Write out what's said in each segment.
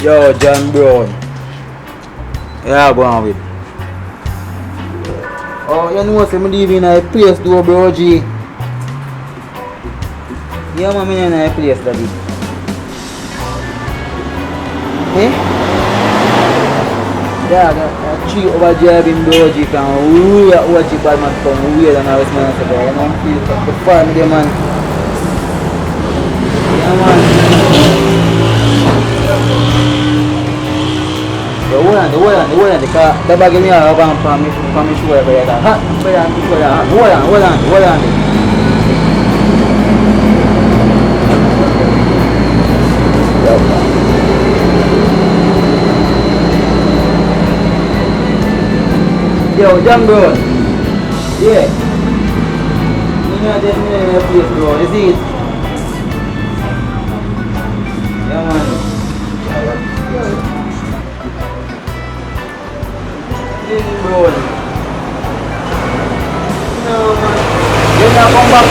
Yo, John Brown. Yeah, go on with. Oh, you know, I'm leaving a place, though, bro, G. Yeah, man, I'm in a place, daddy. Eh? Yeah, that tree over there, been bro, G, can we watch it, bad man, come weird and all this, man, so I don't feel the fun, there, man. Yeah, man. Hold on, the bag in here, I'm going to show you where that. Hold on. Yo, John Brown. Yeah. You know this in the place, bro. You see it? Yeah, man. Bro. No, man. When I come back.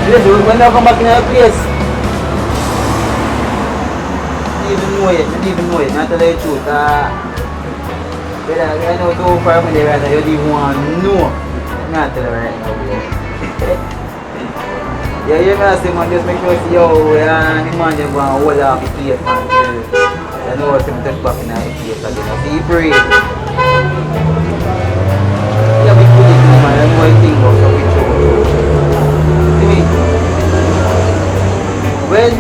Yes, when I come back in the place. I don't even know it. Not to tell you the truth. But I know too far from the right now. You don't even want to know. Not to tell you right now, bro. Yeah, you know, say, man, just make sure you see how the man just go and hold off the place, man. I know what's going to touch back in the place again. See, you pray. Yeah, we put it in, man. I know what you think about so we true. See me? Well,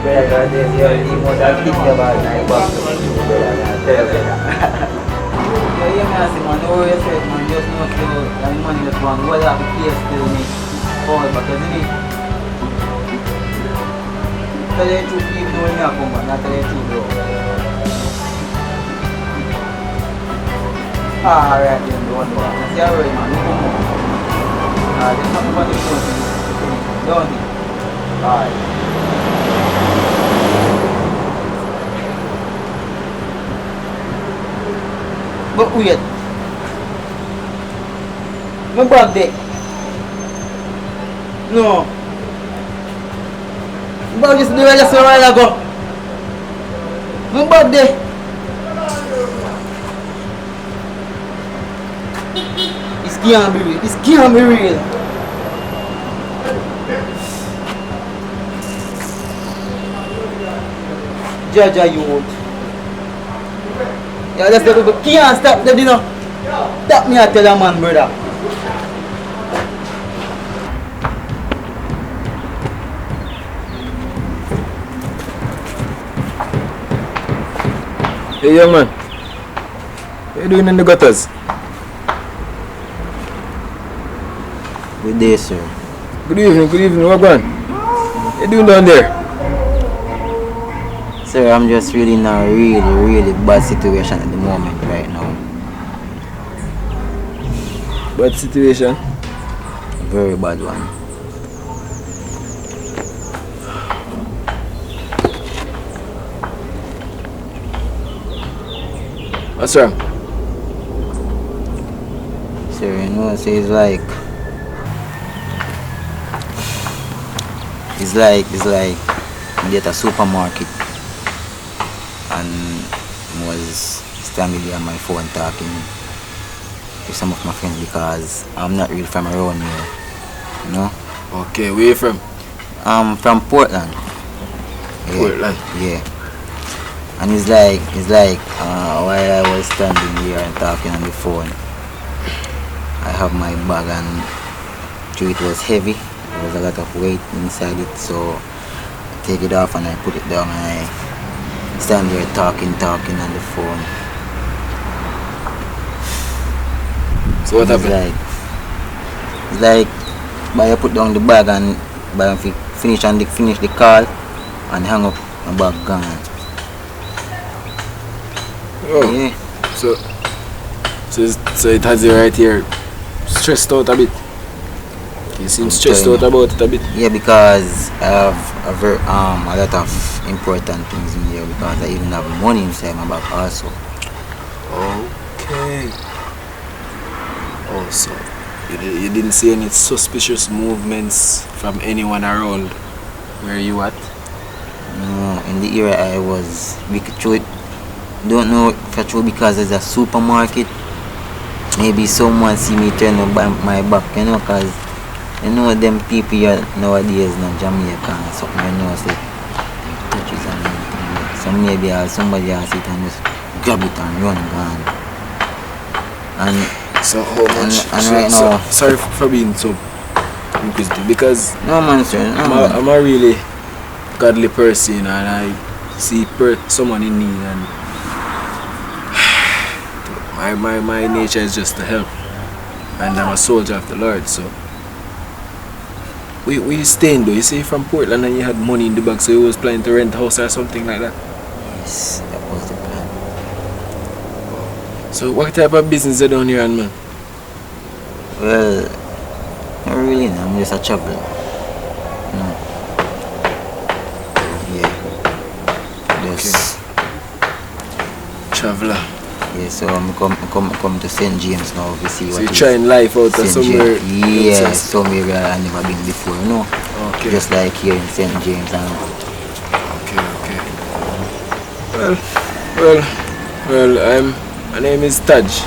better this, you must have thinking about it, but yeah, man, no way said, man, just know so that man just want to have the place to me fall back, isn't it? Tell you the truth, even though you come back, not tell you the truth, bro. Alright, then, don't go. That's your word, man, no more. There's nothing about the phone, don't it? Alright. But wait. My bag there. No. My bag is there just a while ago. My bag there. This can't be real. This can't be real. Jaja youth. Yeah, that's the people can't stop them, you know. Stop me, I tell a man, brother. Hey, young man. What are you doing in the gutters? Good day, sir. Good evening. What going? What are you doing down there? Sir, I'm just really in a really bad situation at the moment right now. Bad situation? A very bad one. What's wrong? Sir, you know, so it's like I'm at a supermarket and was standing there on my phone talking to some of my friends because I'm not really from around here, you know? Okay, where you from? I'm from Portland. Yeah, Portland? Yeah. And it's like while I was standing here and talking on the phone, I have my bag and it was heavy. There was a lot of weight inside it, so I take it off and I put it down and I stand there talking on the phone. So what happened? It's like by I put down the bag and by I finish the call and hang up my bag gone. Oh. Yeah. So it has you right here stressed out a bit. You seem stressed out about it a bit. Yeah, because I have a lot of important things in here because I even have money inside my bag also. Okay. So you didn't see any suspicious movements from anyone around where you at? No, in the area I was, we could throw it, don't know for sure because there's a supermarket. Maybe someone see me turn up my back, you know, cause you know them people here nowadays in Jamaica and something, you know, say touches and anything. So maybe somebody else it and just grab it and run gone. And so how much? And right now, sorry for being so inquisitive because no man, sir, no I'm a really godly person and I see someone in need and my nature is just to help, and I'm a soldier of the Lord. So where you staying though? You say from Portland and you had money in the bag, so you was planning to rent a house or something like that? Yes, that was the plan. So what type of business you down here, man? Well, not really, no. I'm just a traveler. No. Yeah. Just traveler. yeah, so I'm come to St. James now to see so what you're trying life out of somewhere? Yeah, somewhere where I never been before, no? Okay. Just like here in St. James and okay. Well, my name is Taj.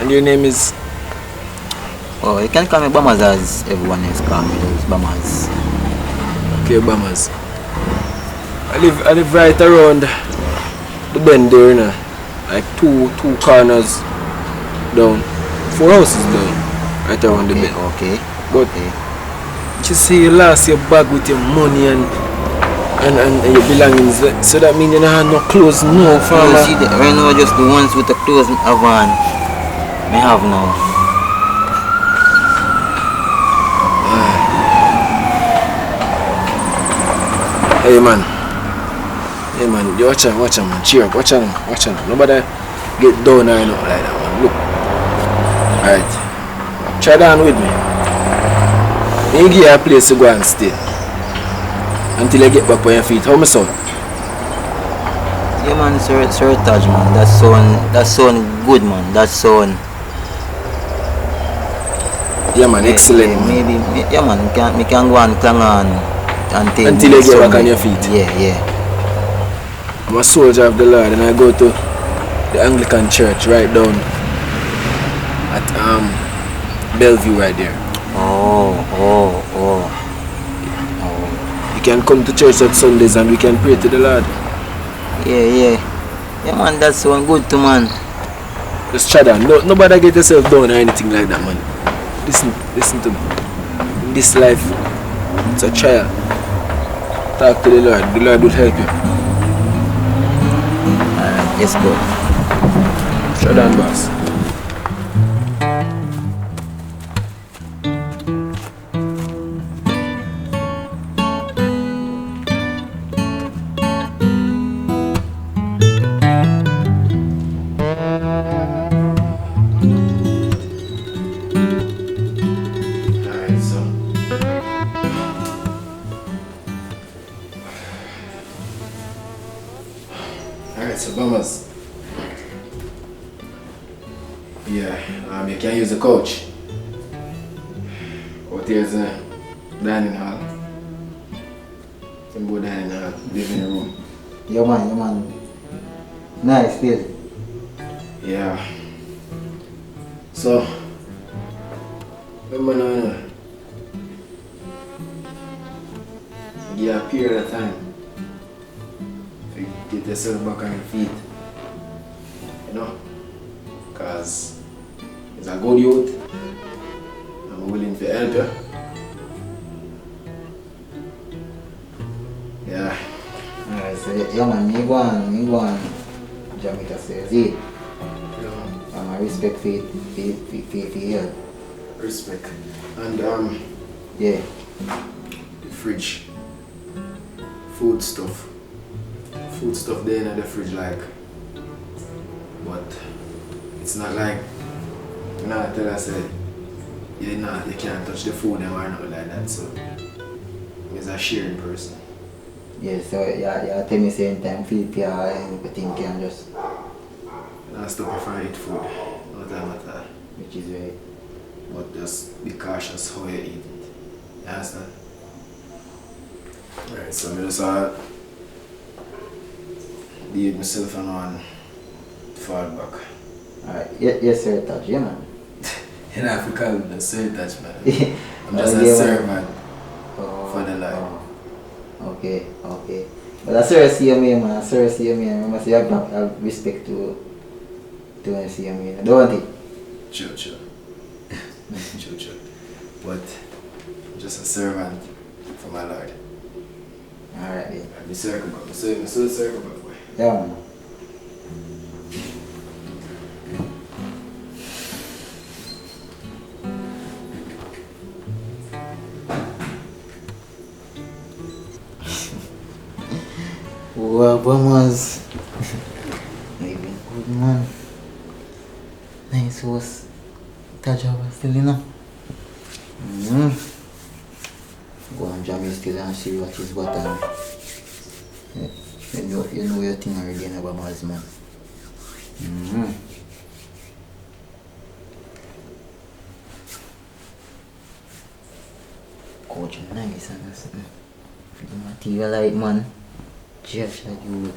And your name is? oh, you can call me BAMMAZZ as everyone else call me, those BAMMAZZ. Okay, BAMMAZZ. I live right around the bend there, you know. Like two corners down, 4 houses down, right around the bend. Okay. But you see, you lost your bag with your money and your belongings. So that means you don't have no clothes, no farmer. You see, right now just the ones with the clothes in Havana. I have now. Hey man, you watch out man, cheer up, watch out. Nobody get down or nothing like that man, look. Alright, try down with me. You give you a place to go and stay until you get back on your feet. How me sound? Yeah man, Sir Taj man, that sound good man, that sound. Yeah man, excellent yeah, man. Maybe, yeah man, we can go and clang on until you get back on your feet. Yeah. I'm a soldier of the Lord and I go to the Anglican church right down at Bellevue right there. Oh. You can come to church on Sundays and we can pray to the Lord. Yeah man, that sound good to man. Just chat on. Nobody get yourself down or anything like that man. Listen to me. In this life, it's a trial. Talk to the Lord will help you. Let's go. Shut down, boss. Alright, so BAMMAZZ. Yeah, you can use the couch. Out here's a dining hall. Simple dining hall, living room. Yeah man. Nice place. Yeah. So, remember now, give you a period of time to get yourself back on your feet. You know? Because it's a good youth. I'm willing to help you. Yeah. Alright, so yeah man, me go on Jamaica says it. Yeah. I respect for here. Respect. And yeah. The fridge. Food stuff there in the fridge like, but it's not like, you know, I tell us that you can't touch the food and or nothing like that, so he's a sharing person. Yeah, so yeah, tell me same time feel pure everything can just Not stop if I eat food, no time at all. which is right. but just be cautious how you eat it. You understand? Alright, so I just leave myself and one fall back. Alright, yes sir, Taj, yeah man. You don't have to call me the sir Taj, man. I'm just a servant for the life. Okay. But I sir see you man, I sir see you man. I must have respect to see you man. Don't want it? Sure. But I'm just a servant for my Lord. Alright then. I'll be circle back. I'm still circle back, boy. Yeah man. Well, BAMMAZZ. Maybe good man. Nice host. Tajahney still, you know. Go on Jamaican still and see what is what and you know your thing already in BAMMAZZ, man. Coach nice and that's the material like man. Just like you.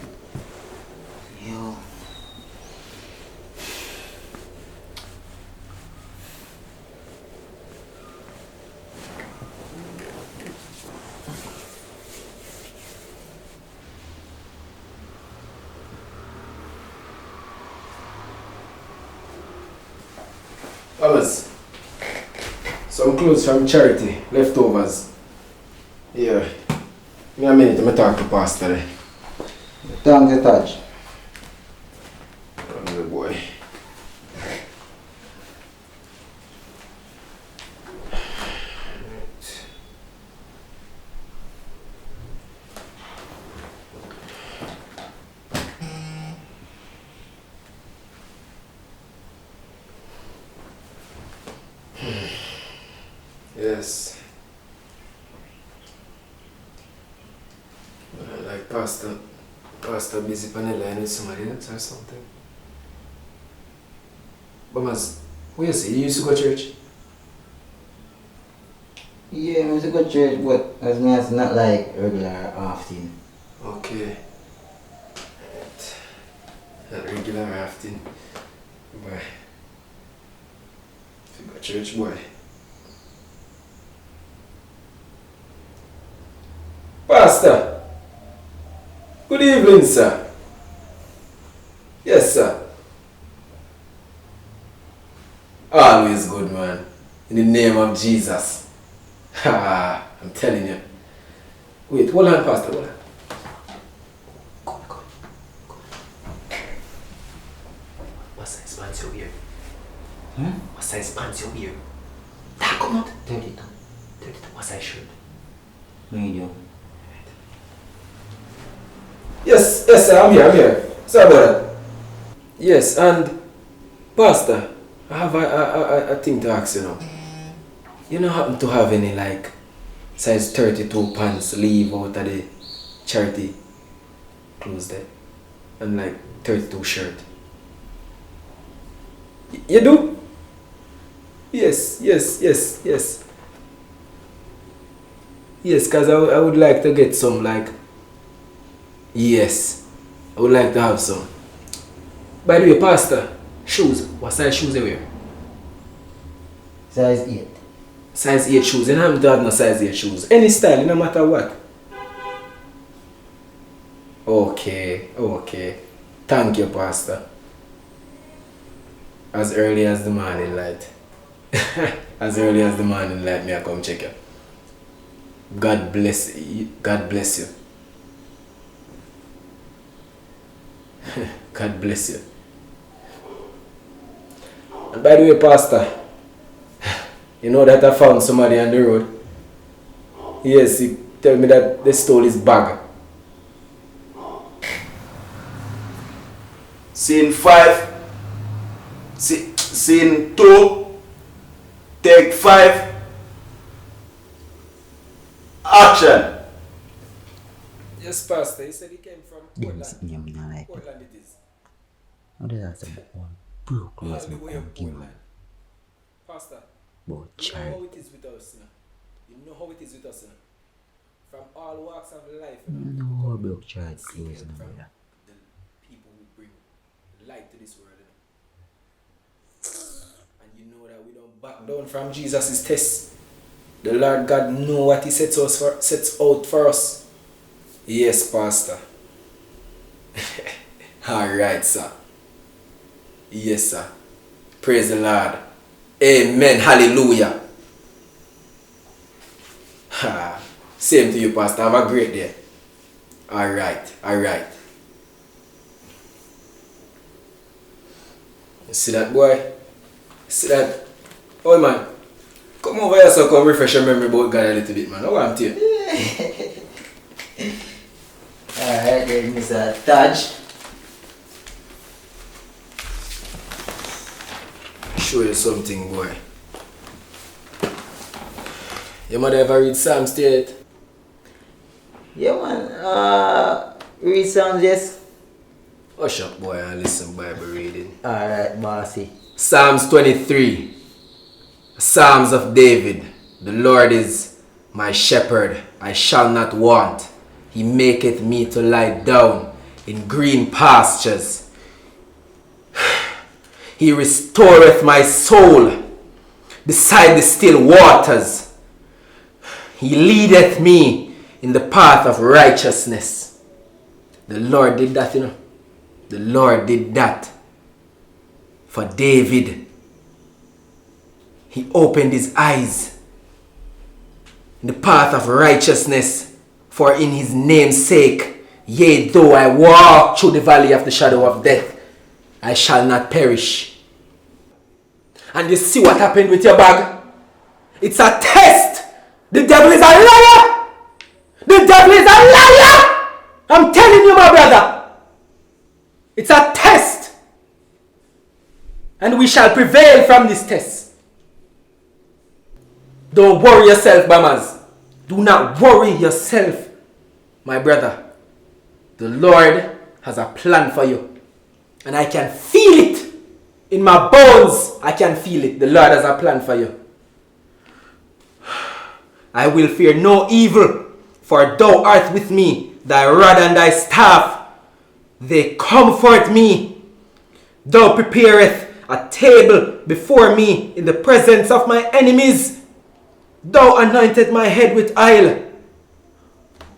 Yo. BAMMAZZ, some clothes from charity, leftovers. Yeah. Me a minute, I'm talk to Pastor there. Thanks, Taj. Oh, boy. Yes. Like Pastor busy on the line with somebody else or something. BAMMAZZ, what you say? You used to go to church? Yeah, I used to go to church, but as me as not like regular or often. Okay. Not regular or often. Boy. If you go to church, boy. Pastor! Good evening, sir. Yes, sir. Always good, man. In the name of Jesus. Ha! I'm telling you. Wait, hold on, Pastor, hold on. Come. What size pants you wear? What size pants you wear? Come out. 32. What size shirt? Medium. Yes, sir, I'm here. Sorry about that. Yes, and Pastor, I have a thing to ask you now. You don't happen to have any like size 32 pants leave out of the charity clothes there? And like 32 shirt? You do? Yes. Yes, because I would like to get some like... Yes, I would like to have some. By the way, Pastor, shoes. What size shoes you wear? Size 8. Size 8 shoes. You don't have no size 8 shoes. Any style, no matter what. Okay. Thank you, Pastor. As early as the morning light. As early as the morning light, me I come check you. God bless you. God bless you. God bless you. And by the way, Pastor, you know that I found somebody on the road? Yes, he told me that they stole his bag. Scene 5. Scene 2. Take 5. Action. Yes, Pastor. He said he came from Portland. Like Portland it is. what is that? One broke All close the way up Portland. Pastor, About You know church. how it is with us, you know. You know how it is with us, you know. From all walks of life, you know. No, we come about church and seek close help now, from brother. the people who bring light to this world, you know. And you know that we don't back down from Jesus' test. The Lord God know what He sets out for us. Yes, Pastor. Alright, sir. Yes, sir. Praise the Lord. Amen. Hallelujah. Ha. Same to you, Pastor. Have a great day. Alright. You see that, boy? See that? Oh, man. Come over here so come refresh your memory about God a little bit, man. I want you. Alright, then Mr. Taj. Show you something, boy. Your mother ever read Psalms 38? Yeah, man. Read Psalms, yes. Hush up, boy, and listen Bible reading. Alright, bossy. Psalms 23. Psalms of David. The Lord is my shepherd, I shall not want. He maketh me to lie down in green pastures. He restoreth my soul beside the still waters. He leadeth me in the path of righteousness. The Lord did that, you know. The Lord did that for David. He opened his eyes in the path of righteousness, for in his name's sake, yea, though I walk through the valley of the shadow of death, I shall not perish. And you see what happened with your bag? It's a test. The devil is a liar. The devil is a liar. I'm telling you, my brother. It's a test. And we shall prevail from this test. Don't worry yourself, BAMMAZZ. Do not worry yourself, my brother. The Lord has a plan for you. And I can feel it. In my bones, I can feel it. The Lord has a plan for you. I will fear no evil, for thou art with me. Thy rod and thy staff, they comfort me. Thou preparest a table before me in the presence of my enemies. Thou anointed my head with oil.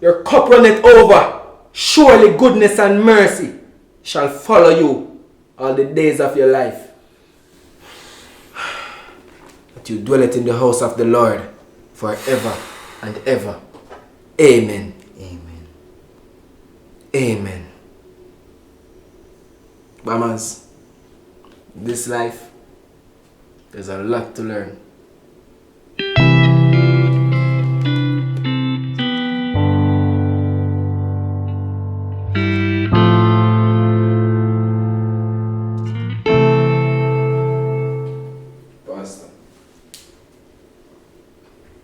Your cup runneth over. Surely goodness and mercy shall follow you all the days of your life. That you dwelleth in the house of the Lord forever and ever. Amen. Amen. Amen. BAMMAZZ, this life, there's a lot to learn. Pastor,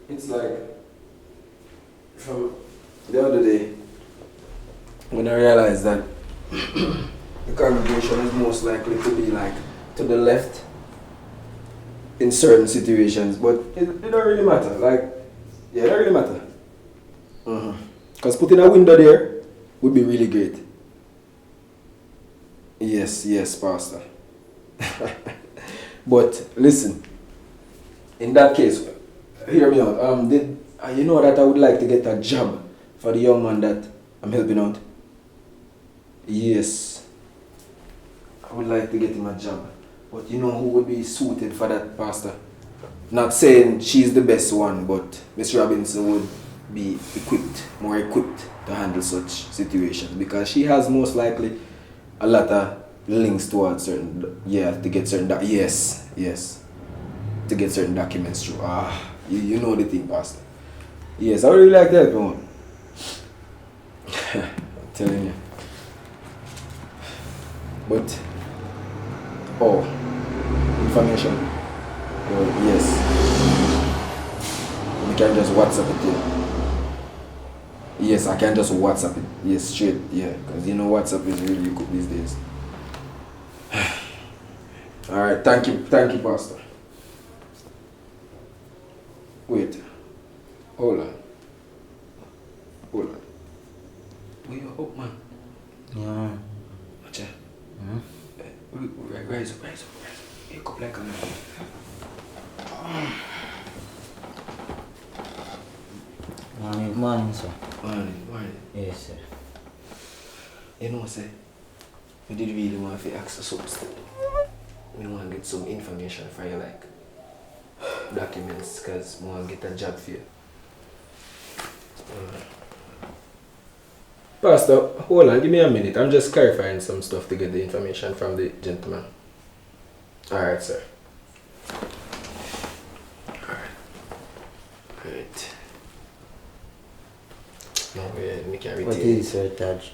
it's like from the other day when I realized that the congregation is most likely to be like to the left in certain situations, but it don't really matter. Like, yeah, it don't really matter. Because putting a window there would be really great. Yes, Pastor. But listen, in that case, hear me out. You know that I would like to get a job for the young man that I'm helping out? Yes. I would like to get him a job. But you know who would be suited for that, Pastor? Not saying she's the best one, but Miss Robinson would be more equipped to handle such situations, because she has most likely a lot of links towards certain, to get certain, yes, to get certain documents through. You know the thing, Pastor. Yes, I would really like that one. I'm telling you. But, information. Yes. You can just WhatsApp it here. Yes, I can just WhatsApp it. Yes, straight, yeah. Because you know WhatsApp is really good these days. Alright, thank you, Pastor. Wait. Hold on. Where you up, man? Yeah. Watch out. Rise up. Wake up like a man. Morning, sir. Morning. Yes, sir. You know, sir, we did really want to ask you something. We want to get some information for you, like documents, because we want to get a job for you. Pastor, hold on, give me a minute. I'm just clarifying some stuff to get the information from the gentleman. Alright, sir. Alright. No, we can retain. What is it, sir, Taj?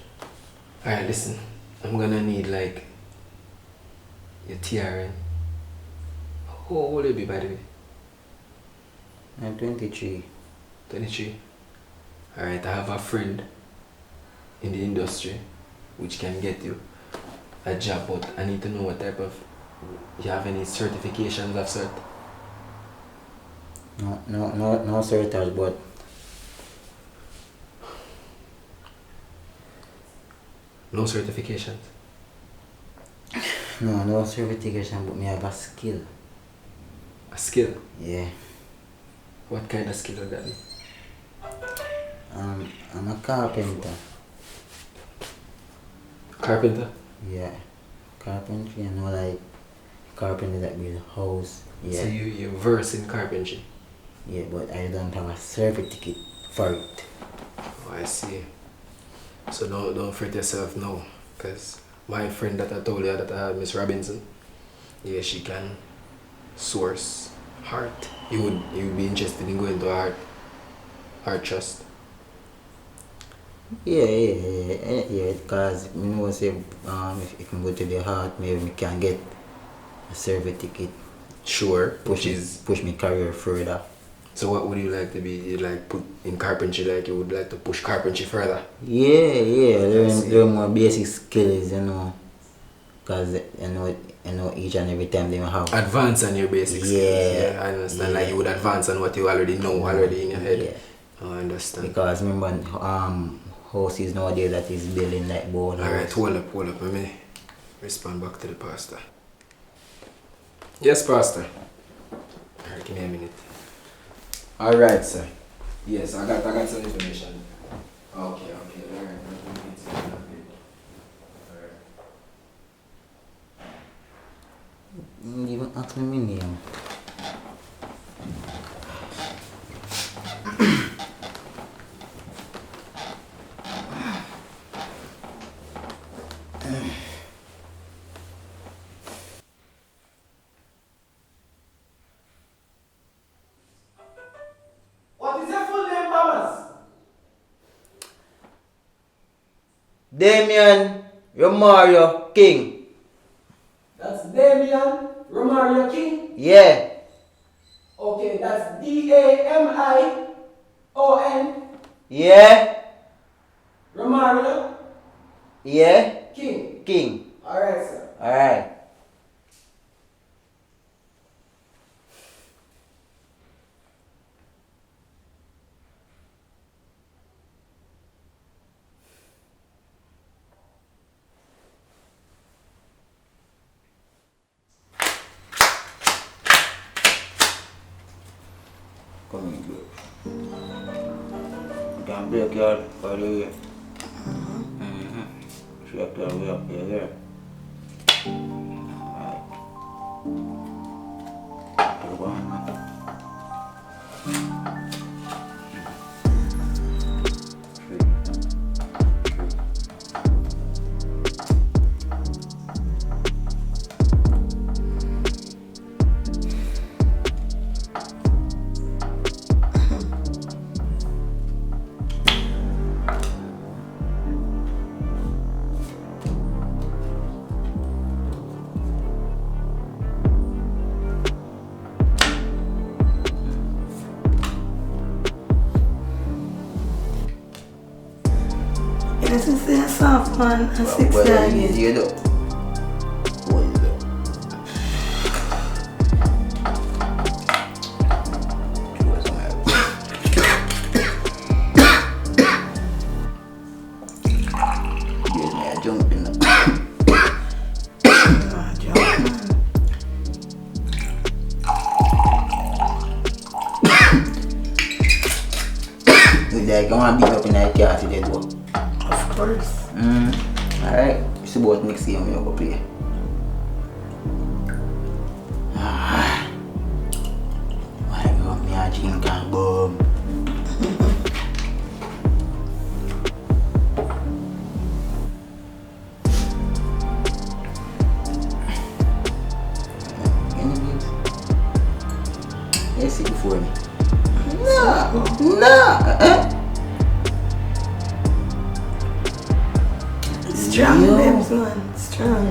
Alright, listen. I'm gonna need like your TRN. How old will you be, by the way? I'm 23. 23. Alright, I have a friend in the industry which can get you a job, but I need to know what type of, you have any certifications of cert? No, sir, Taj, but No certifications? no certification, but me have a skill. A skill? Yeah. What kind of skill would that be? I'm a carpenter. Carpenter? Yeah. Carpentry, like carpenter that build house. Yeah. So you verse in carpentry? Yeah, but I don't have a certificate for it. Oh, I see. So don't fret yourself now, because my friend that I told you that I had, Miss Robinson, yeah, she can source art. You would be interested in going to art trust? Yeah, because I know say if I go to the heart, maybe I can get a certificate. Sure. Push my career further. So what would you like to be? You like put in carpentry, like you would like to push carpentry further? Yeah, learn more basic skills, because you know each and every time they have advance on your basic skills. Yeah, I understand. Yeah. Like you would advance on what you already know already in your head. Yeah. Oh, I understand. Because remember houses nowadays that is building like board house. Alright, hold up. Let me respond back to the pastor. Yes, pastor. Alright, give me a minute. Alright, sir. Yes, I got some information. Okay, alright. Even ask me my name. What is your full name, BAMMAZZ? Damian Romario King. That's Damian Romario King. Yeah. Okay, that's Damion. Yeah. Romario Yeah. King. Alright, sir. Alright. Come in, bro. You can break your for the way. Shake your way up here, there. Alright. Go on, man. This is a soft one, a 6 Well, target. easy though. Hold up. Choose my it like I want to beat up in that car today, though. Of course. Alright, it's about next game we go play. Why go me a drink and boom? Let's see before me. No. Strong, babes, man. Strong.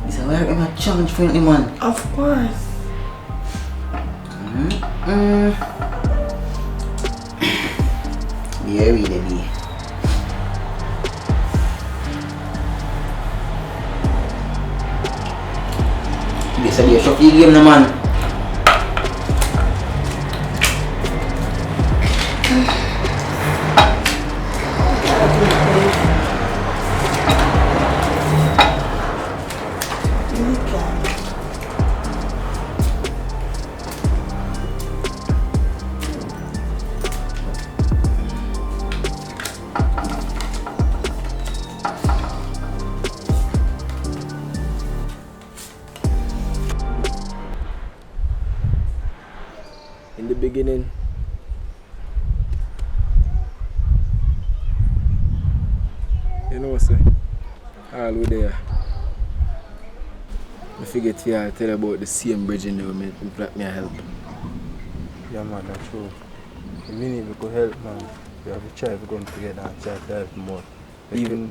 This is where I'm a challenge friendly, man. Of course. Be ready, be. This is a shuffle game, no, man. In the beginning, you know what I say? All we there. I forget to tell you about the same bridge in there with me help. Yeah man, that's true. If we need to help man, we have to try to come together and try to help more. Even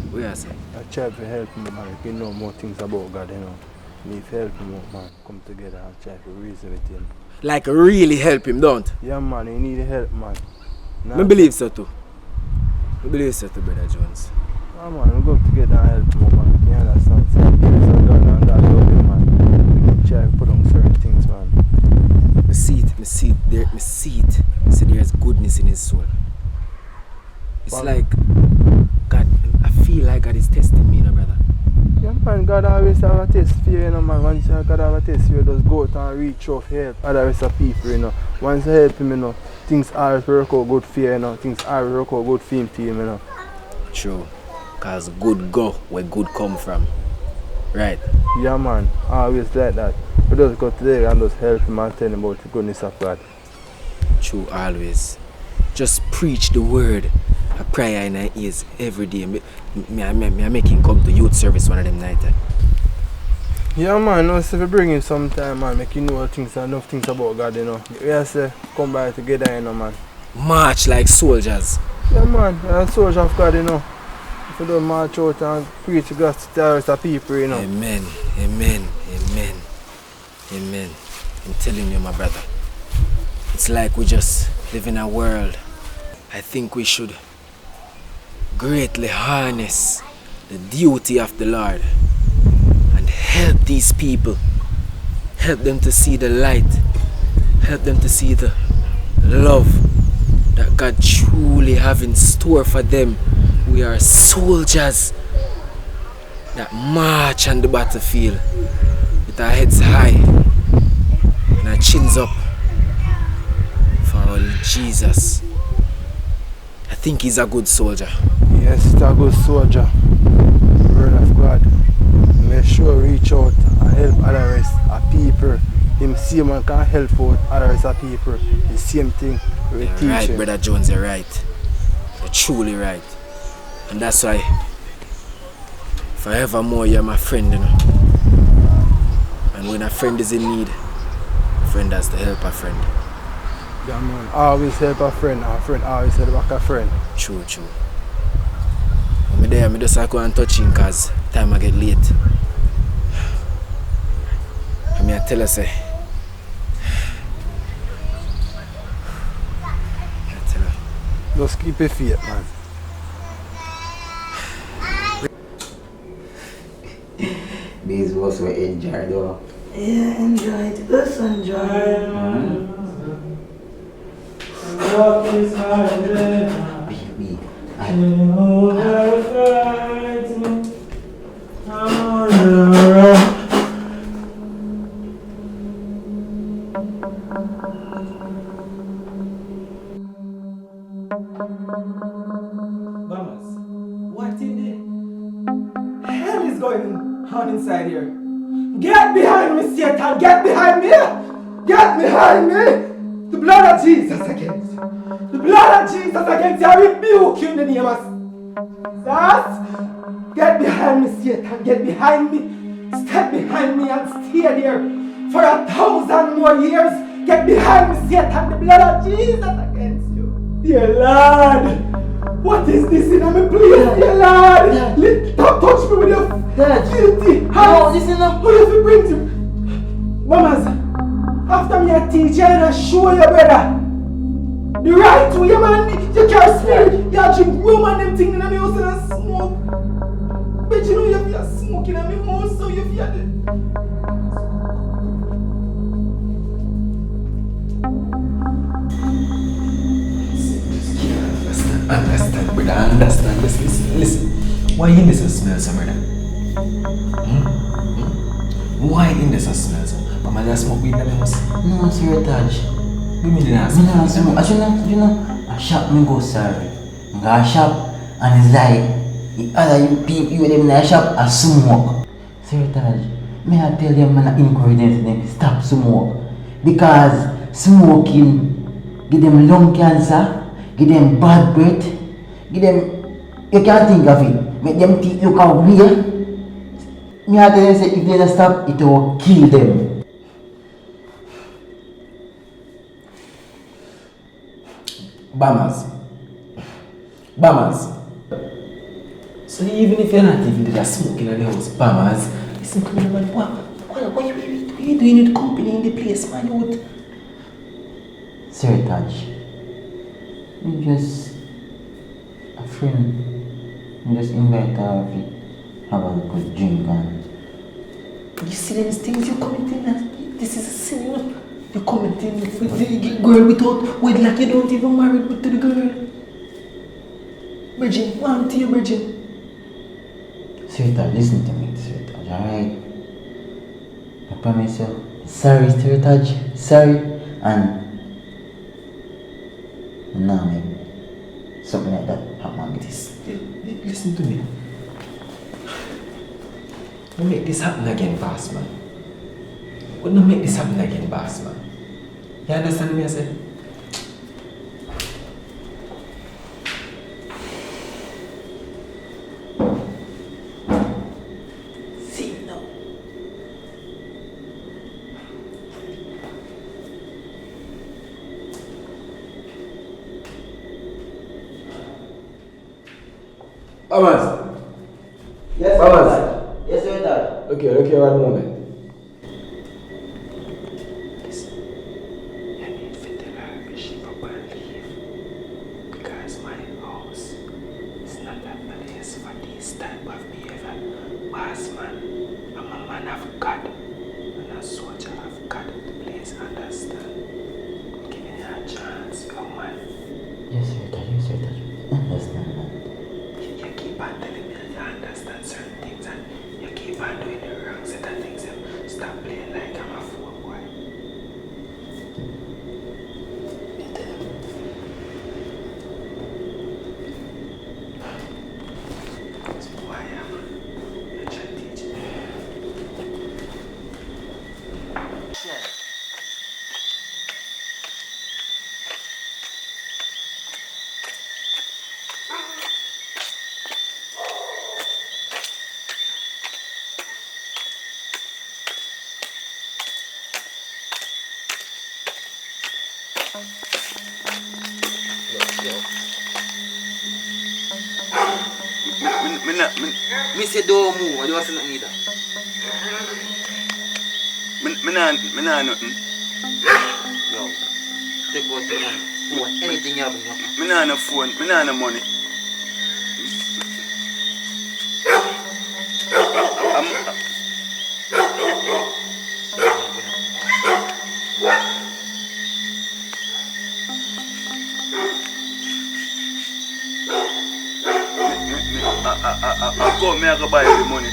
what you say? I try to help him man, if you know more things about God, you know. And if help him out man, come together and try to reason with him. Like really help him, don't? Yeah man, you need help man. I believe so too. I believe so too, Brother Jones. Yeah man, we go together and help him man. You understand? Same things are done and God love him man. We can try to put on certain things man. I see it. So there's goodness in his soul. It's But like God, I feel like God is testing me, brother. yeah man, God always have a test for you, you know man. Once God have a test for you, just go out and reach out for help other rest of people, you know. Once you help him, you know, things always work out good for you, you know. Things always work out good for him, you know. True. Cause good go where good come from. Right. Yeah man, always like that. We just go together and just help him and tell him about the goodness of God. True, always. Just preach the word. A prayer in our ears every day. Me make him come to youth service one of them nights. Yeah man, no, so if you bring him sometime man, make you know enough things about God, you know. We have to come by together, you know man. March like soldiers. Yeah man, you're a soldier of God, you know. If you don't march out and preach God to the rest of people, you know. Amen. I'm telling you, my brother. It's like we just live in a world. I think we should greatly harness the duty of the Lord and help these people. Help them to see the light. Help them to see the love that God truly have in store for them. We are soldiers that march on the battlefield with our heads high and our chins up for our Jesus. I think he's a good soldier. Yes, he's a good soldier. Word of God. Make sure reach out and help other rest of people. Him see man can help out other rest of people. The same thing we You're teach right, him. Brother Jones, you're right. You're truly right. And that's why forevermore you're my friend, you know. And when a friend is in need, a friend has to help a friend. Yeah man, always help a friend always help back a friend. True. When I'm just go and touch him because time I get late. I mean, I tell her, say, Just keep your faith man. These was we enjoy though. Yeah, enjoy it. Let's enjoy. Baby, BAMMAZZ, what in the hell is going on inside here? Get behind me, Satan! Get behind me! Get behind me! The blood of Jesus against you! The blood of Jesus against you! I rebuke you in the name of Jesus! Get behind me, Satan! Get behind me! Step behind me and stay there for 1,000 more years! Get behind me, Satan! The blood of Jesus against you! Dear Lord! What is this in my place, dear Lord? Don't touch me with your guilty hands! No, this is not. Who you fi bring to? BAMMAZZ, after me a teach you and I show you, brother. The right way, man, you can't spirit. You drink rum and them things in my house and I smoke. But you know you feel smoking in my house, so you feel it. Understand, brother, understand. Listen. Why in this smell, some brother? Why in this smell, some? Mama just smoke weed in the house. No, sir, Taj. We mean I shop me go sorry. I go shop and it's like the other people you them in the shop are smoke. Sir Taj, may I tell them man encourage them to stop smoke. Because smoking give them lung cancer, give them bad breath, give them you can't think of it. Make them think look out weird. Me I tell them say if they don't stop it will kill them. BAMMAZZ. So even if you're not even just smoking in the house, BAMMAZZ, listen to me, man. What are you doing with company in the place, man? What? Sir Taj, I'm just a friend. I'm just invite her to have a good drink and You see these things you're committing? This is a sin, you know? You're committing with the girl without wedlock. You don't even married with the girl. Virgin, one to you, virgin. Sir Taj, listen to me, Sir Taj, alright? I promise you. Sorry, Sir Taj. Sorry. And now make something like that happen with this. Listen to me. Don't make this happen again, boss man. Don't make this happen again, boss man. You understand me, I say? See now. BAMMAZZ. Yes, Sir BAMMAZZ. Taj. Yes, Sir Taj. Look here, one moment. Yes, Sir Taj. Yes, Sir Taj. Understand that. You keep on telling me that you understand certain things and you keep on doing the wrong set of things and stop playing like I'm a fool, boy. You tell him. That's who I am. You're trying to teach me. Me say don't move, I don't say nothing either. Me nah nothing. Yo, take out the money. Phone, anything you have in your hand. Me nah no phone. Me nah no money. I go, me I go buy the money.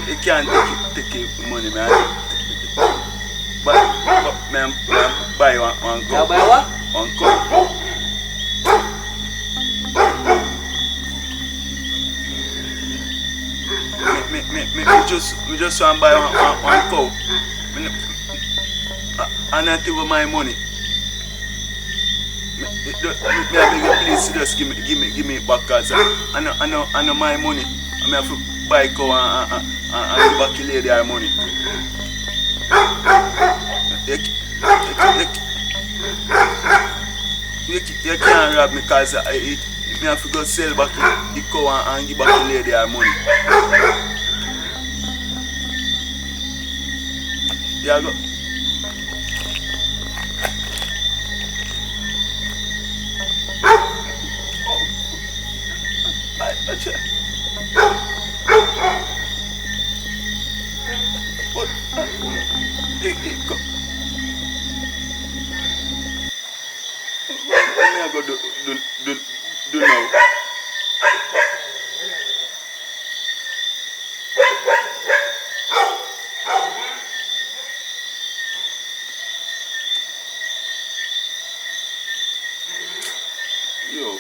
You can't take the money, man. But me I buy one cup. You buy what? One cup. me just want to buy one cow. And not even my money. Me beg you please just give me it back cause I know my money. I have to buy cow and give back the lady her money. You can't rob me cause me have to go sell back the cow and give back the lady her money. Yeah, go. Do now. Yo.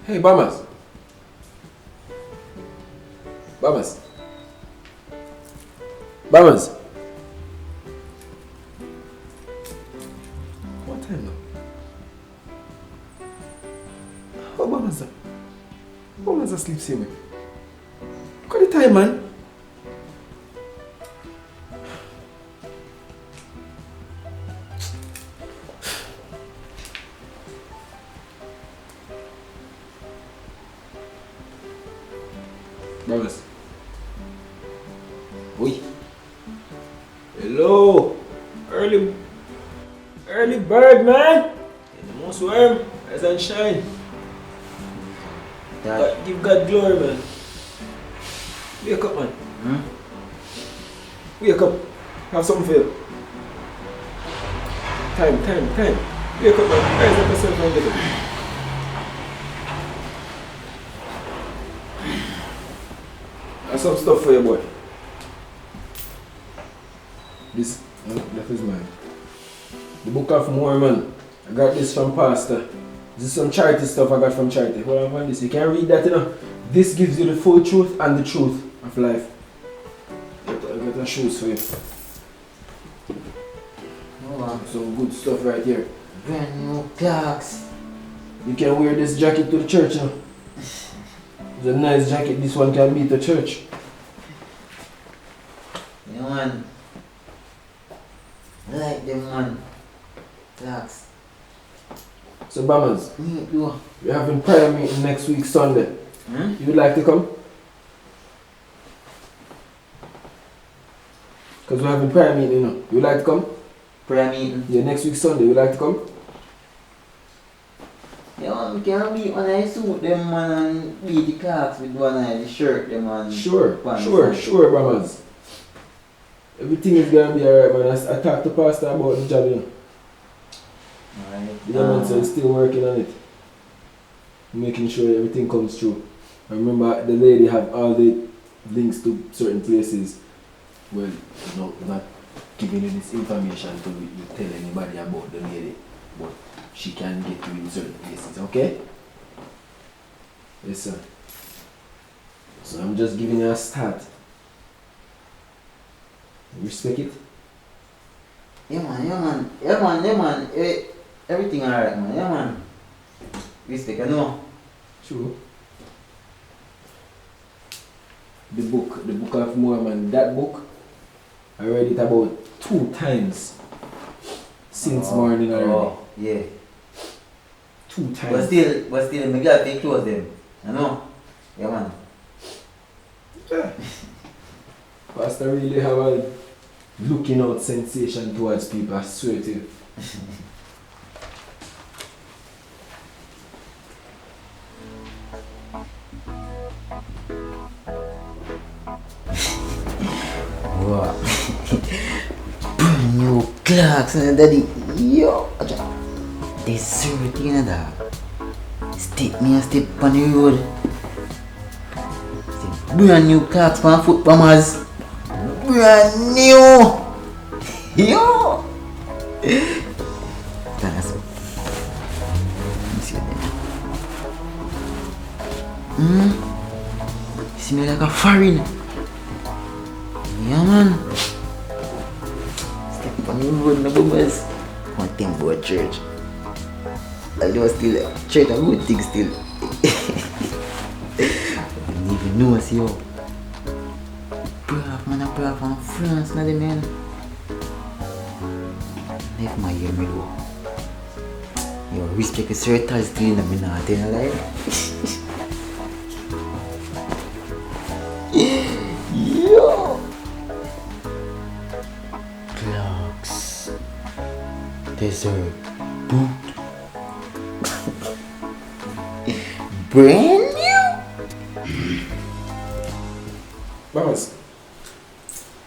Hey, BAMMAZZ. BAMMAZZ. BAMMAZZ. What time now? Oh, BAMMAZZ. BAMMAZZ asleep, see me. Look at the time, man. BAMMAZZ. Oi. Hello. Early bird, man. The most warm, rise and shine. Give God glory, man. Wake up, man. Wake up. Have something for you. Time. Wake up, man. Rise up yourself and get up. I have some stuff for you, boy. This is mine. The Book of Mormon. I got this from Pastor. This is some charity stuff I got from charity. Hold on this. You can read that, you know. This gives you the full truth and the truth of life. I got the shoes for you. Oh, wow. Some good stuff right here. Brand new clocks. You can wear this jacket to the church, you know. It's a nice jacket. This one can be to church. Yeah, man. I like them, man. Clocks. So, BAMMAZZ, we're having prayer meeting next week, Sunday. You would like to come? Because we're having prayer meeting, you know. You would like to come? Prayer meeting? Yeah, next week, Sunday. You would like to come? Yeah, man, we can beat one eye suit them, man, and beat the clocks with one eye, the shirt, them, and Sure, BAMMAZZ. Everything is gonna be alright, man. I talked to Pastor about the job, you know. Alright. The man said he's still working on it. Making sure everything comes through. I remember the lady have all the links to certain places. Well, no, not giving you this information to you tell anybody about the lady. But she can get you in certain places, okay? Yes, sir. So I'm just giving you a start. You respect it? Yeah, man. Everything alright, man. Yeah, man. Respect, I know. True. The book of Mormon, that book, I read it about 2 times since morning already. Oh, yeah. 2 times. But still, me glad they close them. You know? Yeah, man. Yeah. Pastor really have a looking out sensation towards people, I swear to you. Wow. Brand new clocks, daddy. Yo, they serve you know that. Step me a step on the road. Brand new clocks for foot BAMMAZZ. Brand new. Yo. That's it. Let me see what they see me like a foreign. Yeah, man. Step on the road, no BAMMAZZ. One thing about church. I know still church a good thing still. I didn't even know see yo. Brave man, I brave from France, not the man. If my hear me go. Yo, respect the certain still in the not in life. Yo. Clocks. Dessert. Boot. Brand new? BAMMAZZ,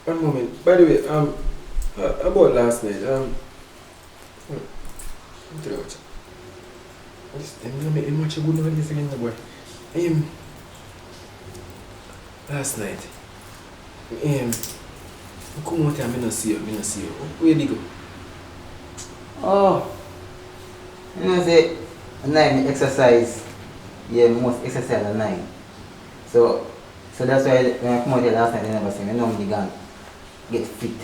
one moment. By the way, about last night, what did I watch? I'm gonna make him watch a good noise again, boy. Last night, I come out here, I don't see you. Where did you go? Oh, you know, say, at night me exercise. Yeah, most exercise at night. So that's why when I come out here last night, I never see me. I know I'm gonna get fit.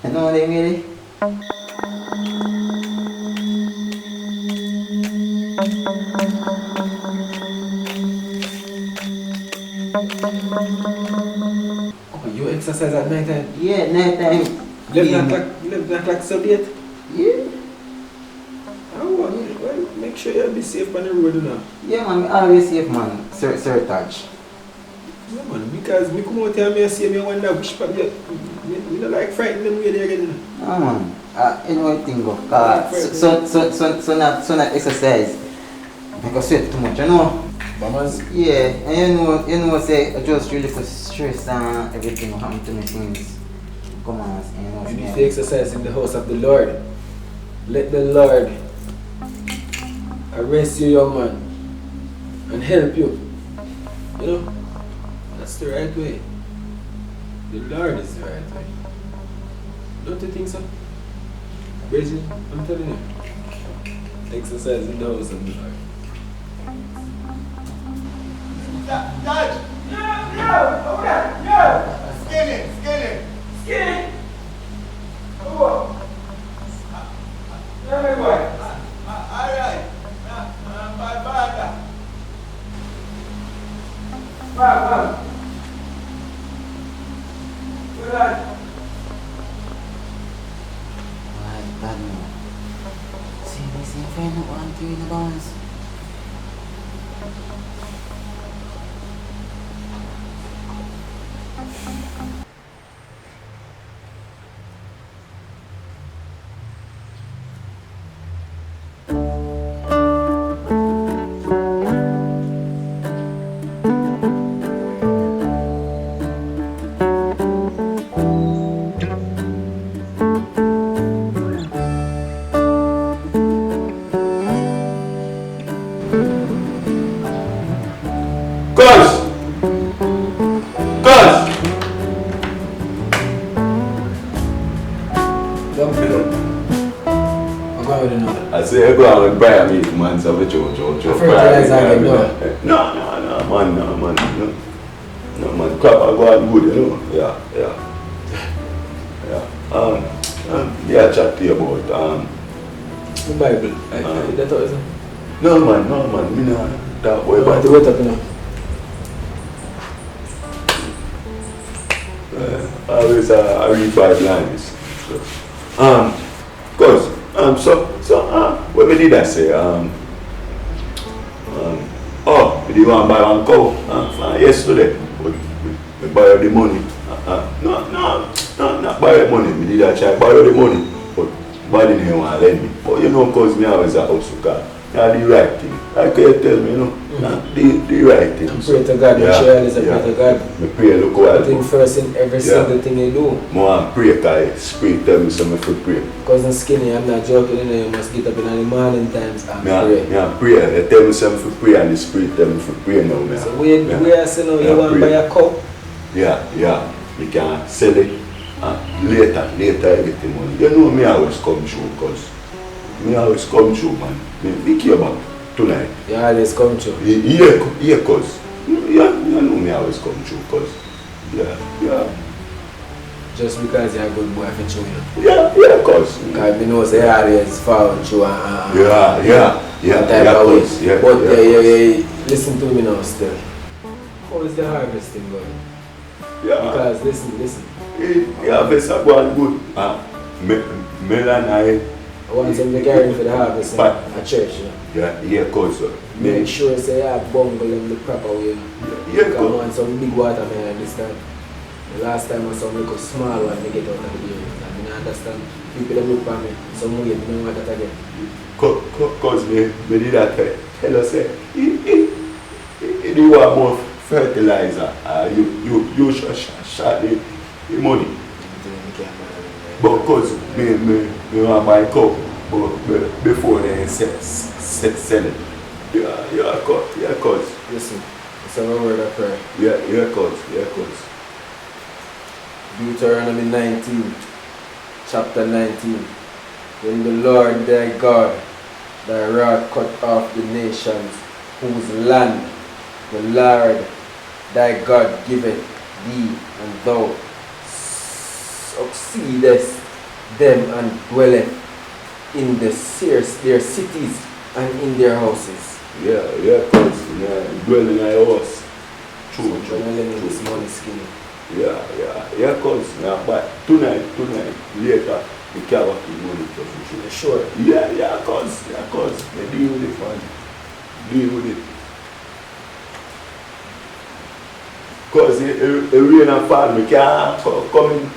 You know what I mean? Oh, you exercise at night time? Yeah, night time. 11 o'clock so late? Yeah. Well, make sure you be safe on the road now. Yeah, man, I always safe, man. Sir Touch. Yeah, man, because me come out here and I see me wonder which part you don't like frighten them way there again. No, man. You know what thing go. So not exercise. I go sweat too much, you know? BAMMAZZ? Yeah, and you know, say, I just really for stress and everything happen to me things. Come on, you know. You need to exercise in the house of the Lord. Let the Lord arrest you, young man, and help you. You know, that's the right way. The Lord is the right way. Don't you think so? Reggie, I'm telling you. Exercise in the house of the Lord. Dad! Yeah, over there, yeah! Skinny! Come on. Yeah, my boy. Alright. Bye. Bye. Good night. Alright, bad no. See, this is friend who want you in the bounce. I say, go out and buy me, man, so we Joe. Fertilizer, no, man. No, man, crap, I go out good, you know. Yeah. Yeah, chat to you about, the Bible. That's what it is. No, man, me not talk about Wait Bible. up now. Always I read Bible lines. So, what we did I say? didn't want to buy one cow from yesterday, but I borrow the money. Not borrow the money. I did try borrow the money, but body didn't want to lend me. But you know, because me always a house car. That's the right thing. Like you tell me, you know, the right thing. Pray to God, make sure is a pray to God. I pray, look what I think first in every single thing you do. More pray, because Spirit tell me something for pray. Because I'm skinny, I'm not joking, you know, you must get up in the morning times and pray. Yeah, pray. You tell me something for pray, and the Spirit tell me for pray now. Man. So we are saying, you want to buy a cow? Yeah. You can sell it later I get the money. You know me always come through, because me always come through, man. Me care about tonight. You always come through? Yeah, cause you know me always come through, cause yeah. Just because you're a good boy for children? Yeah, cause. Because me know say always following through and yeah, cause. Yeah, but listen to me now still. How is the harvesting going? Yeah. Because listen. The harvest are going good. Melon, once I'm carrying for the harvest at church, you know. Yeah, cause. Make sure say you have bungle in the proper way. Yeah, I want some big watermelon this time. The last time I saw me a small one, they get out of the game. I mean, I understand people that look for me, some way, they don't want that again. Cause me did that tell us, you want more fertilizer, you shot the money. But cause me want buy cow, but before they sell it. Yeah, cause. Listen, it's a word of prayer. Yeah, cause. Deuteronomy 19, chapter 19. When the Lord thy God, thy rod cut off the nations, whose land the Lord thy God giveth thee, and thou succeedest them and dwelleth in their cities and in their houses. Yeah, cause dwelling in a house. True. This money skinny. Yeah, cause but tonight, later, we can't work the money for you. Sure. Yeah, cause they deal with it, man. Deal with it. Cause it rain and fall, we can't come in.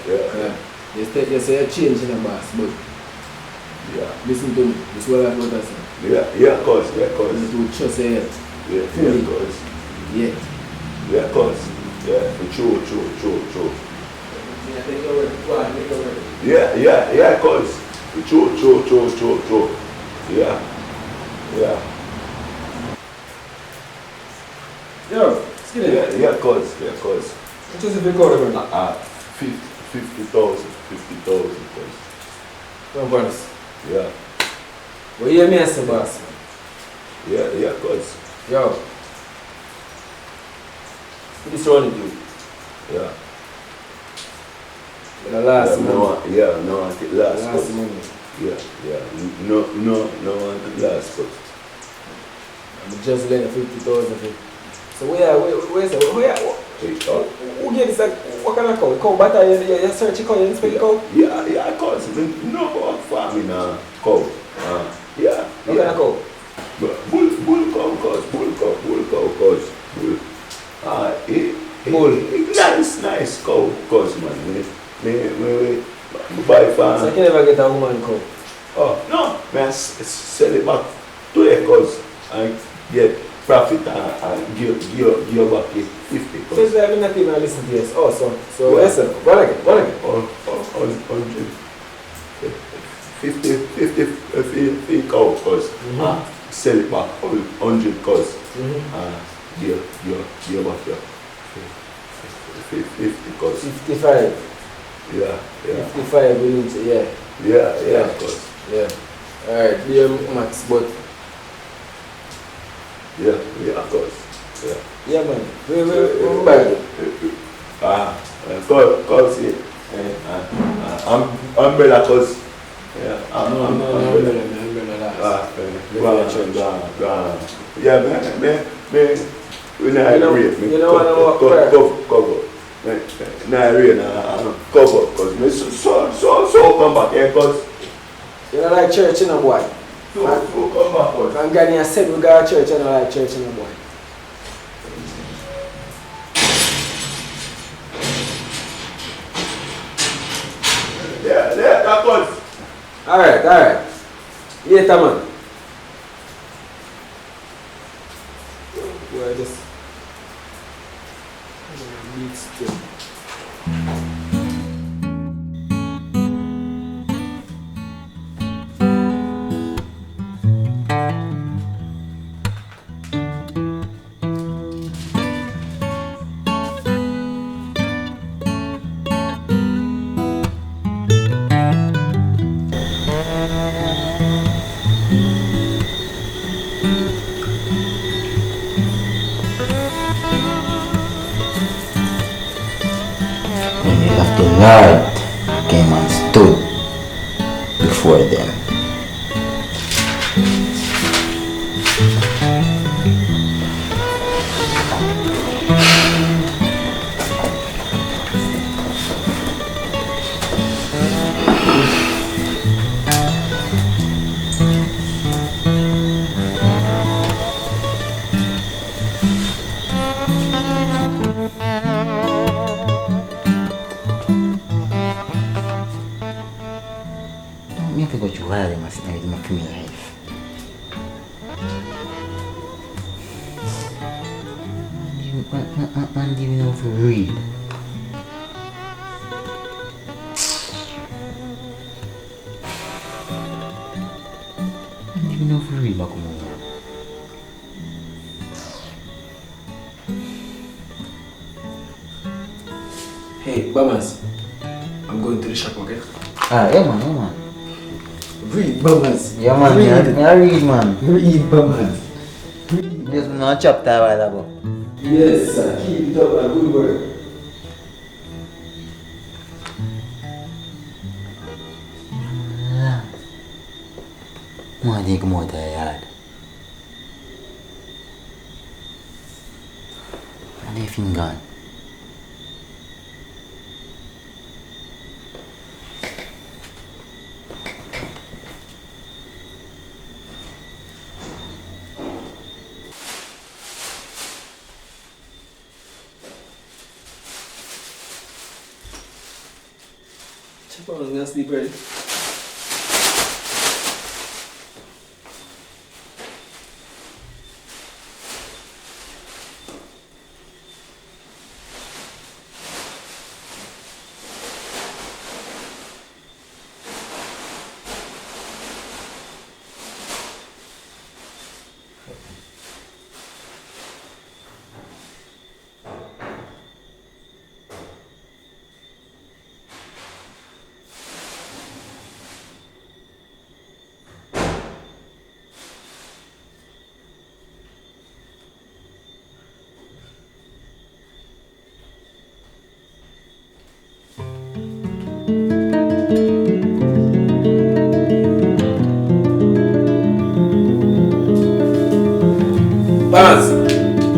Yeah. You say a change in a boss, but listen to me, this is what I've got to say. Yeah, cause. You to trust it. Yeah, cause. Yeah, cause. Yeah, true. Yeah, cause. True. Yeah. Yo, skinny. Yeah, cause. What is the big order? 50,000, cause. Come on, boss. Yeah. Well, you hear me as a boss. Yeah, cause. Yo. What's wrong with you? Yeah. The last month. No, I think last month. Yeah. No, I think last month. I'm just letting 50,000. So where's that? Who gave this? What kind of cow? Cow butter? You search a cow, you inspect the cow? Yeah, cause no about farming cow. Yeah. What kind of cow? Bull cow, cause. Bull. Nice cow, cause man. Me buy farm. So you can never get a woman cow? Oh, no. Man, sell it back to the cause and get profit and give back 50. So it's like I'm not even listening to this. Oh, so listen, what again? 50 cow cause sell it back 100 cause give back your 50 cause 55. Yeah. 55 we need to, Yeah, cause. Yeah. Alright, dear Max, but yeah, cause. Yeah man. We're back. Cause umbrella cause. Yeah, umbrella last. Yeah, man, we not rate me. You know what I want cover. Not rate, cover, cause me so come back here, cause. You know like church, you know boy? So come pop out. And Granny has said we go to church and I like church and boy. Yeah, that was. Alright. Later, man. Well, this. Beat still. The Lord came and stood before them. Me have to go through all them and everything in my life. Man, do you know how to read? Man, do you know how to read back home? Hey, BAMMAZZ. I'm going to the shop, okay? Yeah man. Read, BAMMAZZ. Yeah man, I read man. Read, BAMMAZZ. Just no chapter a while ago. Yes, sir. Keep it up, man. Good work. I think I'm out of yard. And they've been gone. Chop on, I'm gonna sleep early.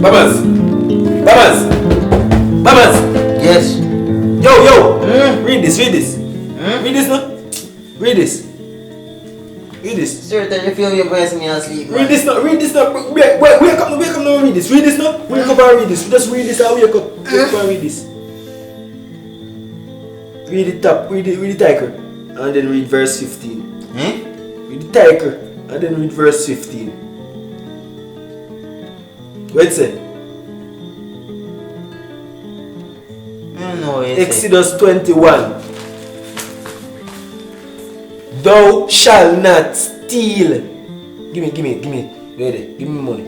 BAMMAZZ. Yes. Yo. Read this. Read this now. Read this. Sir, tell you feel your voice me asleep. Read this now. Wake up now. Read this. Read this now. Wake up and read this. Just read this and wake up. Wake up and read this. Read the top. Read the title. And then read verse 15. Read the title. And then read verse 15. What it say? Exodus 21. Thou shalt not steal. Give me. Ready? Give me money.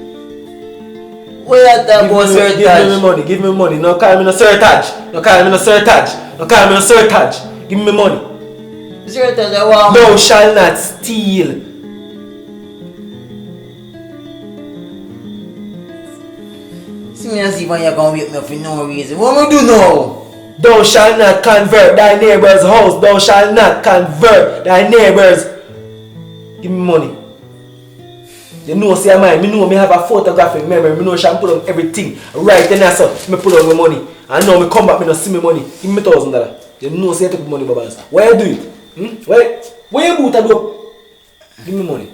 Where at that boy surtage? Give me money. No call me no surtage. Give me money. Surtage, I want. Thou shalt not steal. See me and see when you're gonna wake me up for no reason. What am I do now? Thou shalt not convert thy neighbor's house. Thou shalt not convert thy neighbor's. Give me money. You know, see, I know me have a photographic memory. Me know she put on everything right then so me put on my money. And now me come back, me no see me money. Give me $1,000. You know, see, I take money, BAMMAZZ. Why you do it? Where you boot a do? Give me money.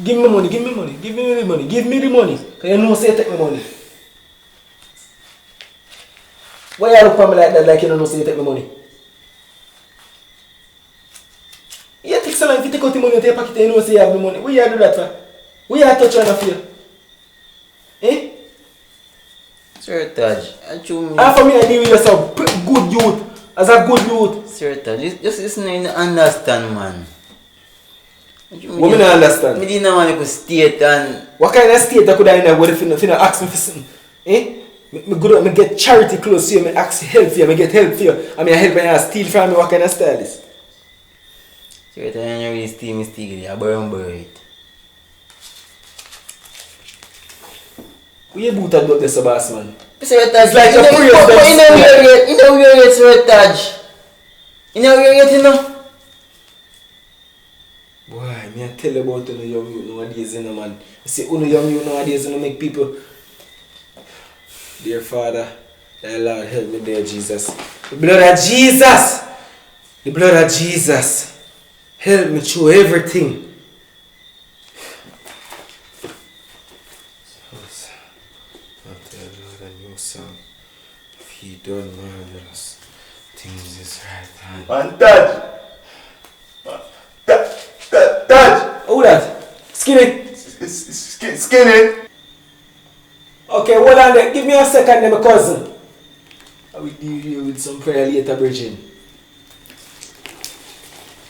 Give me money, give me money, give me the money, give me the money. Cause you know say you take my money. Why you look at me like that like you don't know say you take my money? You take so long if you take out the money out of your pocket and you know say you have the money. Why you do that for? Why you touch on the fear? Eh? Sir Taj, And for me I deal with yourself good youth. As a good youth. Sir Taj, just listen and understand, man. What me not understand? Me didn't want to state and... What kind of state I could I in there where if you ask me for something? Eh? Me get charity close to you, me ask help for you, me get help for you. I mean I help and you steal from me, what kind of style is? Sir Taj, you don't really steal me, you burn it. Where you boot about this, boss man? Sir Taj, It's like a prayer. you know where yet, Sir Taj. You know where yet, you know? Boy, me I tell you about the young youth nowadays, you know, man. You see, young youth nowadays, you know, make people... Dear Father, thy Lord, help me there, Jesus. The blood of Jesus! The blood of Jesus. Help me through everything. I'll tell the Lord a new song. If he done marvelous things is right hand. Man, Taj! Taj! Who that? Skinny? Skinny! Okay, hold on there. Give me a second there, my cousin. I will deal here with some prayer later, Bridging.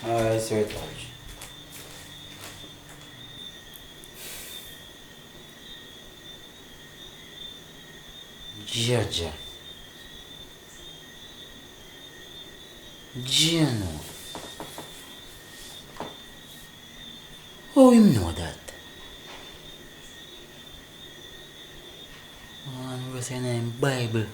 Alright, Sir Taj. Jaja. Jano. How him know that? Man, we saying in Bible.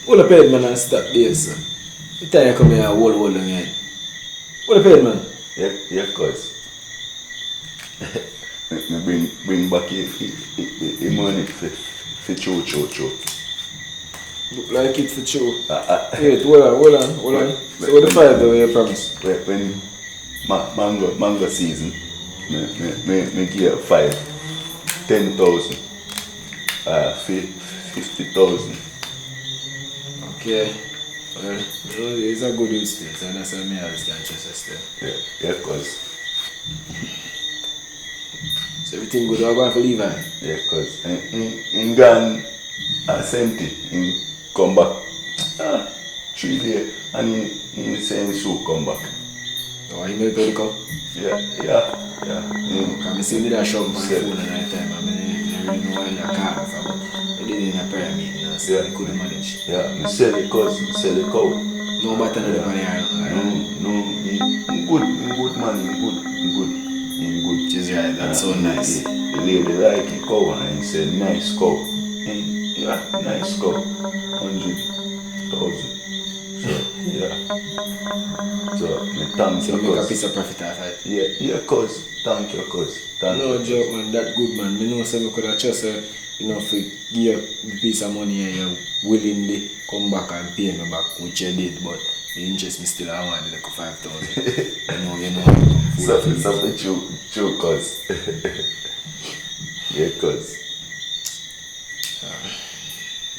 Hold up head, man, and stop there, sir. You tell you come here and hold on your head. Hold up head, man. Yeah, cuz. Me bring back the money for cho. Look like it for true. Wait, hold on. So what the five though, you promise? When mango season, me give 10,000, 50,000. Okay. Well, it's a good use still, so that's why me always can trust us still. Yeah, cuz. So everything good, I'm going for Levi? Yeah, cuz. In gone sent it, in come back 3 days, and in saying so come back. Oh, he make it come? Yeah. Because I see me that shop on the phone at that time. I mean, I really know why you're calling from. I did in a prayer meeting, so I couldn't manage. Yeah, I sell the cow. No matter the money I No, in good man, in good. She's right, that's so nice. The lady like a cow and he said nice cow. Yeah, nice cow. 100,000. So yeah. So me thank So you, make a cuz. piece of profit out of it. Yeah, cuz. Thank you, cuz. No joke, man, that good, man. Me know some could have just for give you the piece of money and you willingly come back and pay me back, which you did, but the interest me still I want like 5,000. you know. Something true, cuz. Yeah, cuz.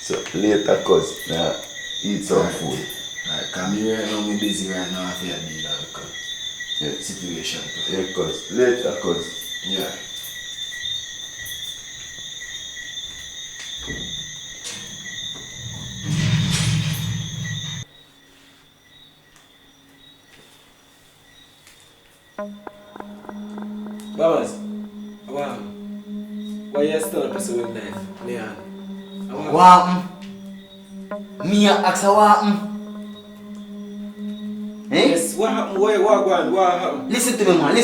So later, cuz, now eat some food. Alright, come here right now, me busy right now, I feel I need a situation. Yeah, cuz. Later, cuz. Yeah. BAMMAZZ, wow. Why you still up with a knife? Leon. What? Me ask what? Eh? Yes, what happened? What happened? Listen to me, man.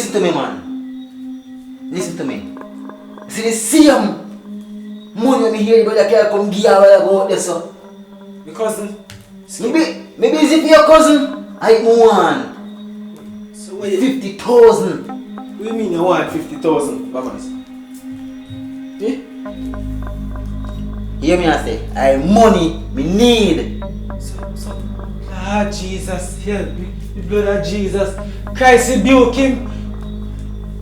Listen to me. See the same money when me hear the brother can't come give you while I go out there, so. My cousin. Maybe is it your cousin? I want So what you... 50,000. What do you mean you want 50,000, BAMMAZZ? Hear me I say, I money me need. So, Lord Jesus, help me. The blood of Jesus. Christ rebuke him.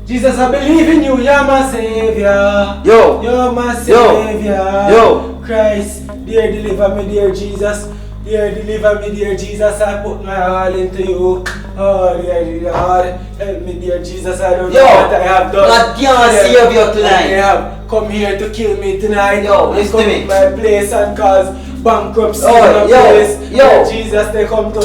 Jesus, I believe in you. You're my savior. Yo. You're my savior. Yo. Christ, dear deliver me, dear Jesus. Dear deliver me, dear Jesus. I put my all into you. Oh, dear Lord, help me, dear Jesus. I don't know what I have done. God can't save you tonight. They have come here to kill me tonight. Yo, listen to me. My place and cause bankruptcy in Oh, my yo, place. yo. Jesus, they come to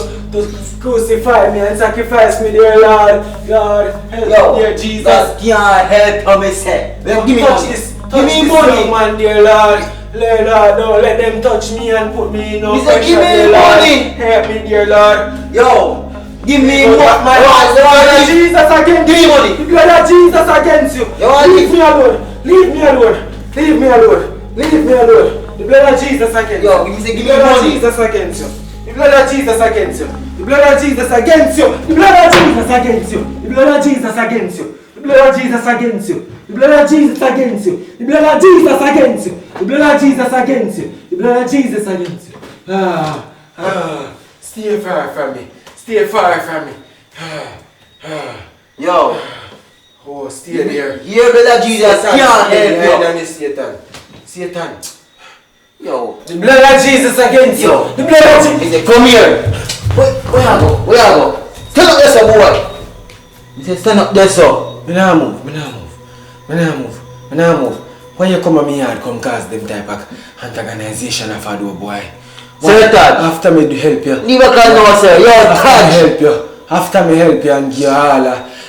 crucify me and sacrifice me, dear Lord. Lord, help me, dear Jesus. God can't help me, say. Give me touch money. this, Give me money. man, dear Lord. Lord, don't let them touch me and put me in no He said, pressure, give me dear Lord. money. Help me, dear Lord. Yo. Give me Lord, money. my blood of Jesus against Give me you. money. The blood of Jesus against you. You want Leave it? me alone. Leave me alone. Leave me alone. Leave me alone. The blood of Jesus against you. Yo, give me the blood of money. Jesus against you. The blood of Jesus against you. The blood of Jesus against you. The blood of Jesus against you. The blood of Jesus against you. The blood of Jesus against you. The blood of Jesus against you. The blood of Jesus against you. The blood of Jesus against you. The blood of Jesus against you. Stay far from me. Stay far from me. Yo. Oh, stay there. Here, brother Jesus can't help you. Satan. Satan. Yo. The blood of Jesus against you. Yo. The blood of He Jesus. said, come here. Where I go? Where I go? Stand up there, sir, boy. He said, stand up there, sir. Me nah move. Why you come at me yard come cause them type of antagonization of a do boy? Sir, Tad. After me do help you. Leave a call now, sir. You're a After me catch. help you. After me help you and give you all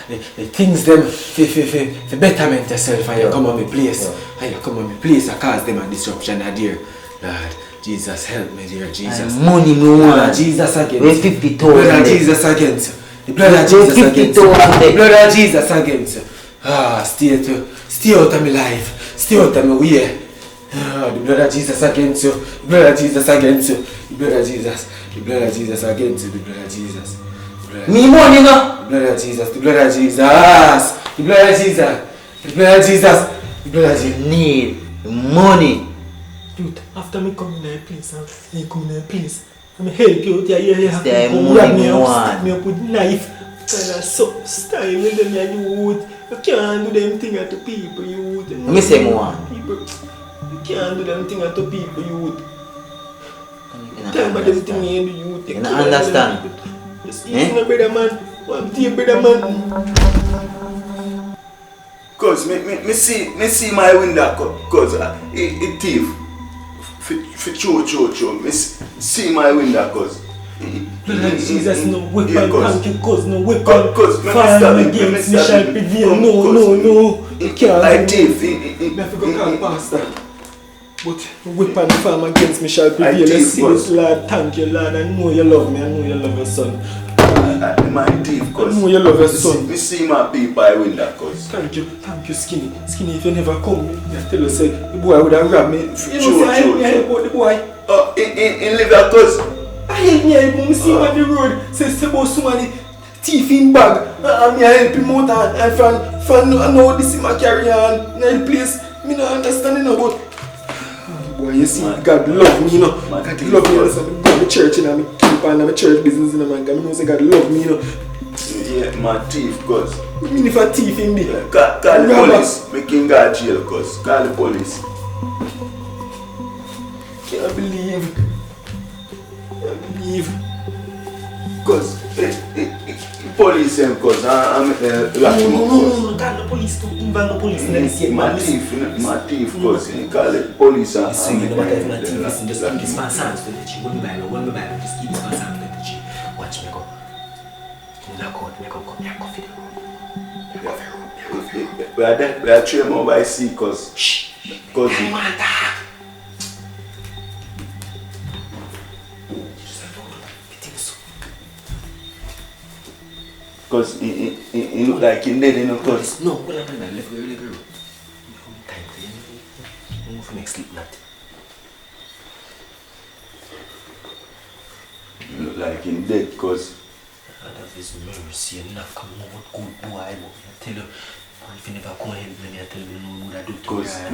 the things them for betterment yourself and you come on me place. And you come on me place and cause them a disruption dear. Lord, Jesus help me dear Jesus. Money, no Blood one. of Jesus against We're you. 50,000. Blood of Jesus against you. The blood of Jesus against you. The blood of Jesus against you. Stay out of my life. Stay out of my way. The blood of Jesus against you. The blood of Jesus against you. The blood of Jesus. The blood of Jesus against you. The blood of Jesus. Me money, no. The blood of Jesus. The blood of Jesus. The blood of Jesus. The blood of Jesus. The blood of Jesus. Need money. Dude, after me come in there, please, you come in there, please. I'm help you out here, you have to Say come money grab me me up, want. stick me up with knife. And I so style with them and you you can't do them thing to people, you would. Let me say more. People, you can't do them thing to people, you would. You Tell me them understand. thing you do, you would. You don't understand. Just easy, no brother man. One thing, brother man. Cause me see my window cause it thief. For true. Me see my window cause. Blood of Jesus, no weapon, Yeah, cause- thank you, cause no weapon. Cause me fire stab him, against me me stab shall him. prevail. Cause- No, you can't. I thief. Me have to go call pastor. But the weapon form against me shall prevail. I Let's see thief, this, Lord. Thank you, Lord. I know you love me. I know you love your son. My thief cause. I know you love your son. Me see my people by window cause. Thank you, Skinny. Skinny, if you never come, I tell you, say, the boy would have robbed me. You know, True, say, true, I help out the boy. Oh, in liver cause. I help me, I help him. See him on the road. Says about somebody thief in bag. And me, I help him out. And from I know this is my carry on. In the place, me not understanding about. Boy, you see, God love me, you know. God love me, so I go to church, you know. I keep on my church business, you know, man. God knows God love me, you know. Yeah, my thief cause. I mean, if I thief in me. Call the police. Make him go to jail cause. Call the police. Can't believe. Cause police him cause I'm lock him up cause. Call the police to involve the police. Let me see My thief cause. Call the police and So you know what if my team listen, just keep this man sounds to the chick. When we buy, just keep this man sounds to the chick. Watch me go. Knock out, me go coffee the room. We are trained more by sea cause. Cause Cause he look like he dead, you know, cause. No, what happened? Left the really girl. Time for you. Move for next sleep night. He look like he dead, cause. Out of his mercy, and not come out good boy. I tell you, If you never come help me, I tell you no would I do to Cause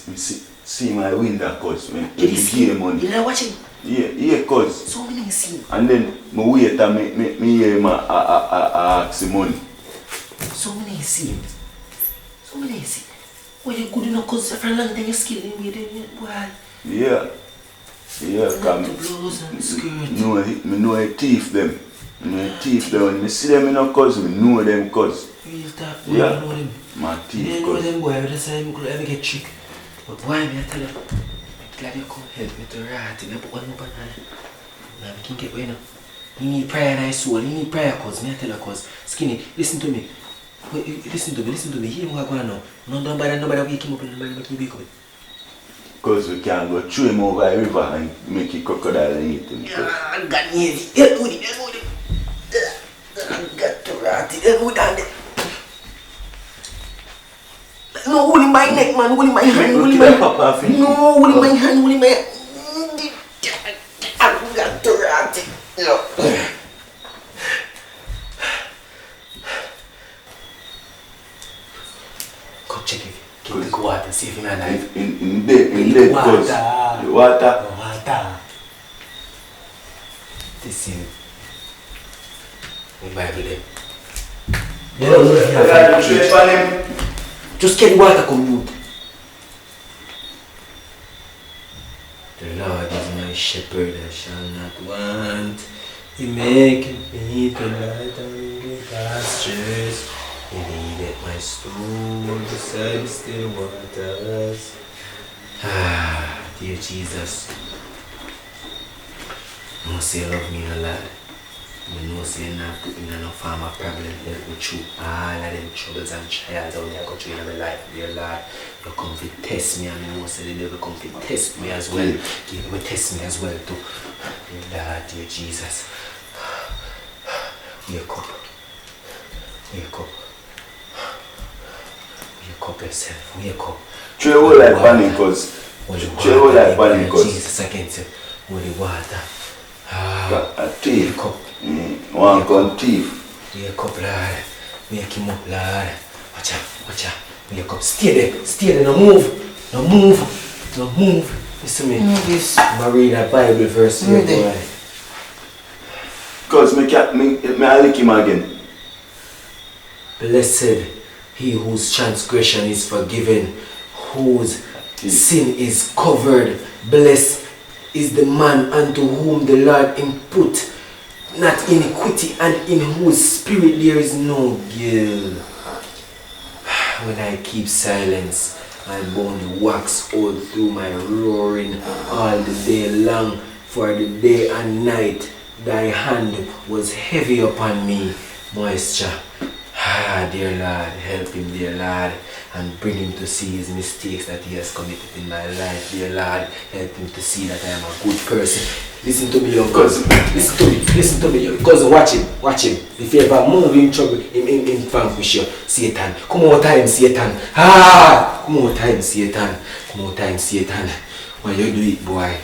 me see my window, cause me see game money. You know watching? Yeah, cause. So many see. And then me wait and me hear him ask the money. So many see. So many see. Well, you're good enough cause for a long time you're skilled with it, boy. Yeah, come. Me know a thief them. Me know a thief them. When me see them in a cause, me know them cause. Real talk, Yeah. you know them. My thief You know cause. them boy, every time you could ever get tricked. But boy, me I tell you, I'm glad you come help me to rat it. I put one up on hand. Now we can get away now. You need prayer in your soul. You need prayer cause. Me I tell you cause. Skinny, listen to me. Listen to me. Hear what I want now. Nobody wake him up and nobody make him wake up. Cause we can go throw him over a river and make a crocodile and eat him. Yeah, I got easy. Yeah, do it. I got to rat it. Yeah, do it. No, hold in my neck, man. Hold in my hand. Hold in my hand. No, hold in my hand. Hold in my hand. I got to rat it. No. Go check it. Get the water. See if you're alive. In bed, cause the water. This is the Bible there. Just get the water come out. The Lord is my shepherd, I shall not want. He maketh me to lie down in green pastures. He leadeth my soul beside the still waters. Ah, dear Jesus. No say you love me a lot. I know say you not put me in no form of problem. Help me through all of them troubles and trials that I go through in my life, dear Lord. You come to test me and I know say the devil come to test me as well. You will test me as well too. Dear Lord, dear Jesus. Wake up. Wake up. Wake up yourself. Wake up. Travel like panic cause. Travel like panic cause. Jesus against you. Holy water. A thief. Wake up. One gun thief. Wake up, Lord. Wake him up, Lord. Watch out. Wake up. Stay there. No move. Listen to me. I'm going to read that Bible verse here, boy. Cause I lick him again. Blessed he whose transgression is forgiven, whose sin is covered. Blessed is the man unto whom the Lord imput not iniquity, and in whose spirit there is no guilt. When I keep silence, my bone wax all through my roaring all the day long, for the day and night thy hand was heavy upon me. Moisture. Ah, dear Lord, help him, dear Lord, and bring him to see his mistakes that he has committed in my life, dear Lord. Help him to see that I am a good person. Listen to me, young cousin. Listen to me, young cousin. Watch him. If you ever move in trouble, in vanquish you, Satan. Come out time, Satan. Come out time, Satan. Why you do it, boy?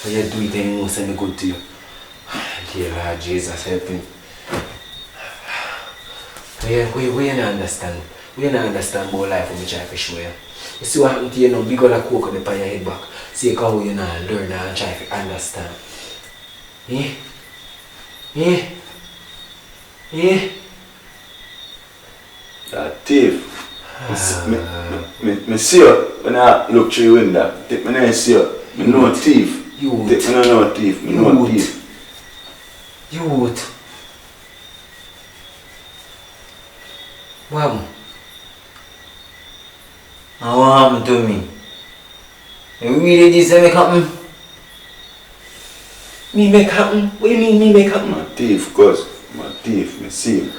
Why you do it and you say me good to you? Dear Lord Jesus, help him. We don't understand. We don't understand about life when we try to show you. You see what happened to you now? Big old coke on the pan your head back. See how you now learn and try to understand. That thief. Me see you when I look through your window. Take me and see you. Me know thief. Take me no thief. Me know thief. Youth. What happened to me? You really did say make happen? Me make happen? What do you mean me make happen? My thief, cause my thief, me see him.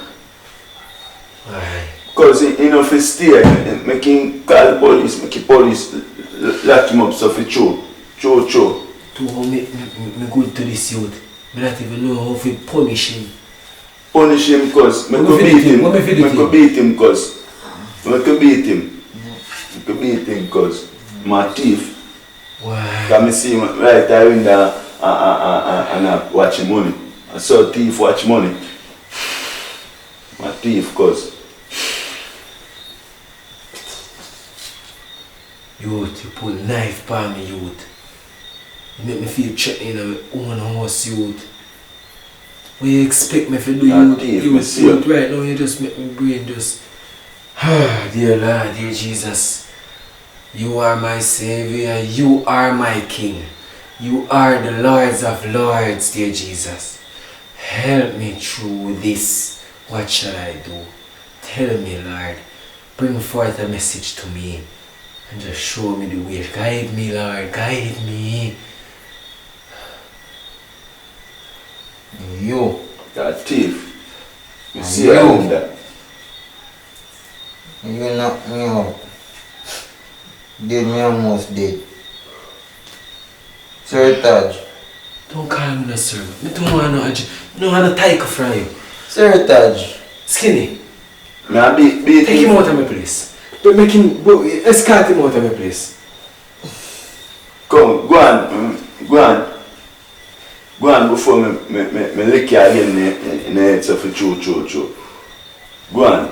Why? Cause he know fi stay, making call police, make police lock him up so fi throw. To how me good to this youth. Me not even know how to punish him. Punish him cause me could beat him. Me could beat him cause my thief. Why? Cause me see him right there in there and I watch him money. I saw thief watch money. My thief cause Youth, you pull knife by me, youth. You make me feel threatened in my own house, youth. What you expect me to do, youth? Right now you just make my brain just... Dear Lord, dear Jesus. You are my Savior, you are my King. You are the Lords of Lords, dear Jesus. Help me through this. What shall I do? Tell me, Lord. Bring forth a message to me. And just show me the way. Guide me, Lord. Guide me. You. That thief. You see that? You knocked me out. Did me almost dead. Sir Taj. Don't call me no sir. I don't want to take a from you. Sir Taj. Skinny. Now beat Take him out of my place. But make him escort him out of my place. Come, go on before me lick you again in the head for true. Go on.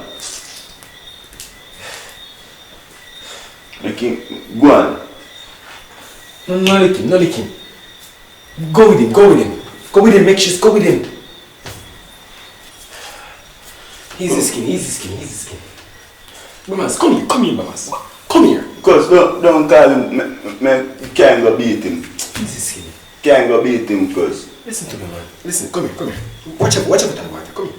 Make him, go on. No lick him. Go with him. Go with him, make sure go with him. Easy skin. Bamaz, come here, Bamaz. Come here. Because don't call him, me can't go beat him. Easy skin. Can't go beat him because... Listen to me, man. Listen, come here. Watch out with that water, come here.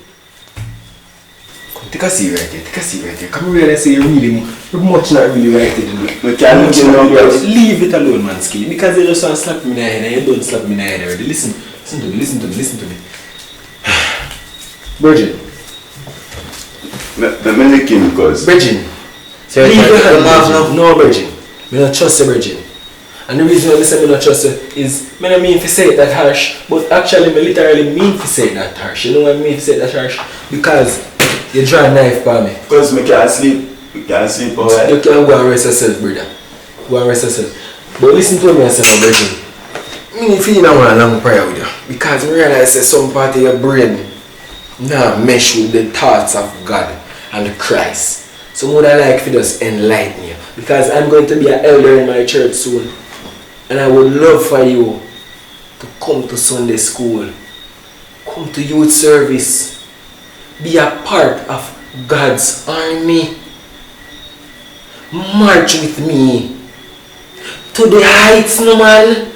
Come, take a seat right here. Come here and say you're much not really right here. Me can't get no girls. Leave it alone, man, Skinny. Because you just want to slap me in the head and you don't slap me in the head already. Listen to me. Virgin. Me lick him because... Virgin. Leave your hand, no, Virgin. I don't trust the Virgin. And the reason why I say I don't trust you is I don't mean to say it that harsh, but actually I literally mean to say it that harsh. You know what I mean to say it that harsh? Because you draw a knife by me. Because I can't sleep. You can't sleep alright. You can't go and rest yourself, brother. Go and rest yourself. But listen to me, I say, Virgin. I need to feel a long prayer with you. Because I realize that some part of your brain now mesh with the thoughts of God and Christ. So I would like to just enlighten you. Because I'm going to be an elder in my church soon. And I would love for you to come to Sunday school. Come to youth service. Be a part of God's army. March with me to the heights, no man.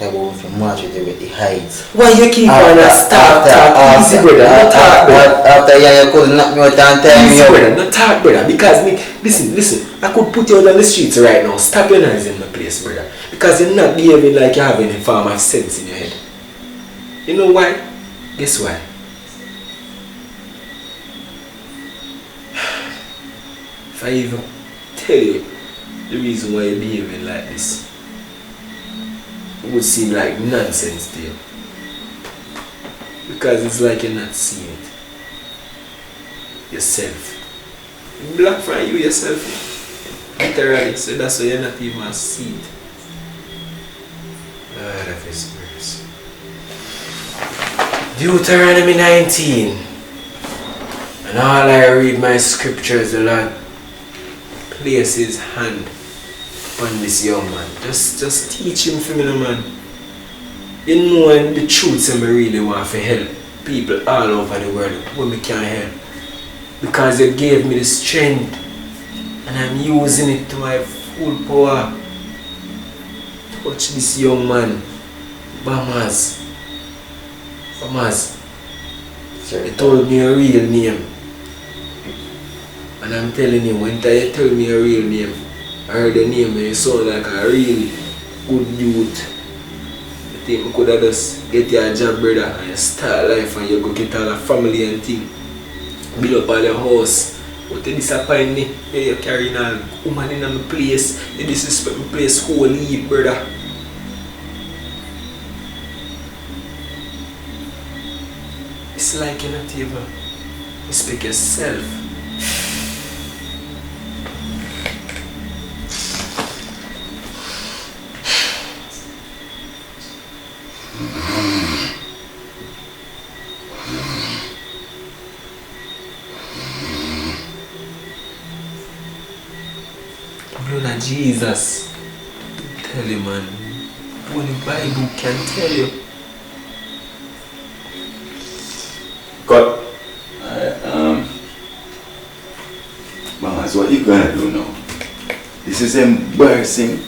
I go to march with you with the heights. Why you keep on a stop talk? Easy, brother. Not talk, brother. After you could knock me out and time easy, brother. Not talk, brother. Because me, listen. I could put you out on the streets right now. Stop your noise in my place, brother. Because you're not behaving like you have any form of sense in your head. You know why? Guess why? If I even tell you the reason why you're behaving like this, it would seem like nonsense to you. Because it's like you're not seeing it yourself. Black from you yourself. Literally, so that's why you're not even see it. Lord of His mercy. Deuteronomy 19. And all I read my scriptures, the Lord place His hand on this young man. Just teach him for me, no man. You know the truths I really want to help people all over the world when we can help. Because you gave me the strength and I'm using it to my full power. Touch this young man. BAMMAZZ. They told me a real name. And I'm telling you, when they tell me a real name, I heard the name and you sound like a really good youth. I think we could have just get you a job, brother, and you start life and you go get all a family and thing. Build up all your house. But you disappoint me. You carrying all woman in my place. You disrespect my place whole leave, brother. It's like you're not even respect yourself. Jesus. Tell you, man. Only Bible can tell you. Cut. BAMMAZZ, what you gonna do now? This is embarrassing.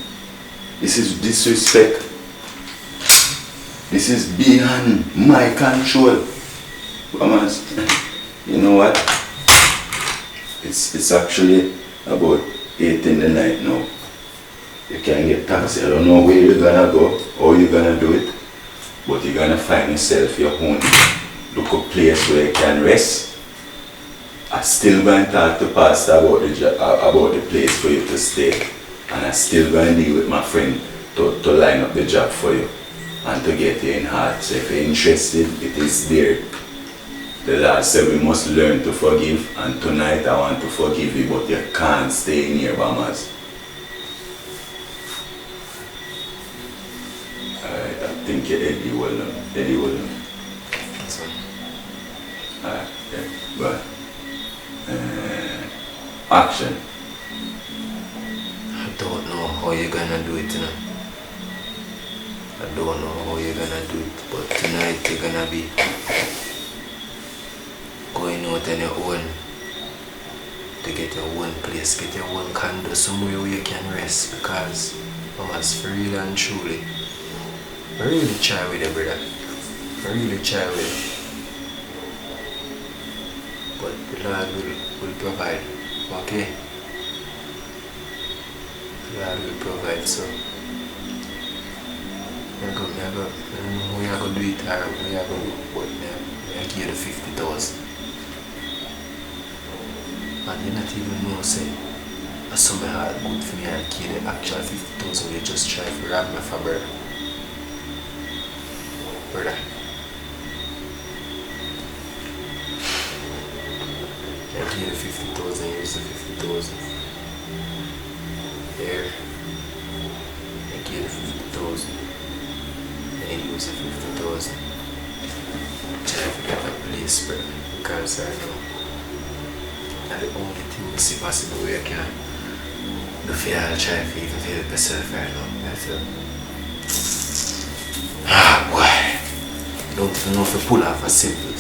This is disrespect. This is beyond my control. BAMMAZZ, you know what? It's actually about 8 in the night now. You can get taxi. I don't know where you're gonna go, how you're gonna do it, but you're gonna find yourself your own look a place where you can rest. I still going to talk to Pastor about the place for you to stay, and I still going to deal with my friend to line up the job for you and to get you in heart. So if you're interested, it is there. The Lord said we must learn to forgive, and tonight I want to forgive you, but you can't stay in here, BAMMAZZ. Alright, I think you're Eddie well done. Eddie well done. Alright, yeah, bye. Action. I don't know how you're gonna do it, you know. I don't know how you're gonna do it, but tonight you're gonna be going out on your own to get your own place, get your own condo, somewhere where you can rest, because BAMMAZZ, for real and truly, I really try with you, brother. I really try with you. But the Lord will provide, okay? The Lord will provide, so I don't know how you're going to do it or how you're going to do it, but I give you the 50,000. And you not even know, say, that's something hard good for me and give you the actual 50,000 you just try to rob me for brother. Brother. I give you the 50,000, use the 50,000. There. I give you the 50,000. And use the 50,000. Try to get a place, brother. Because I know that's the only thing you see possible where you can do for you, I'll try to even help yourself right now. That's it. Ah, boy. Don't even know if you pull off a simple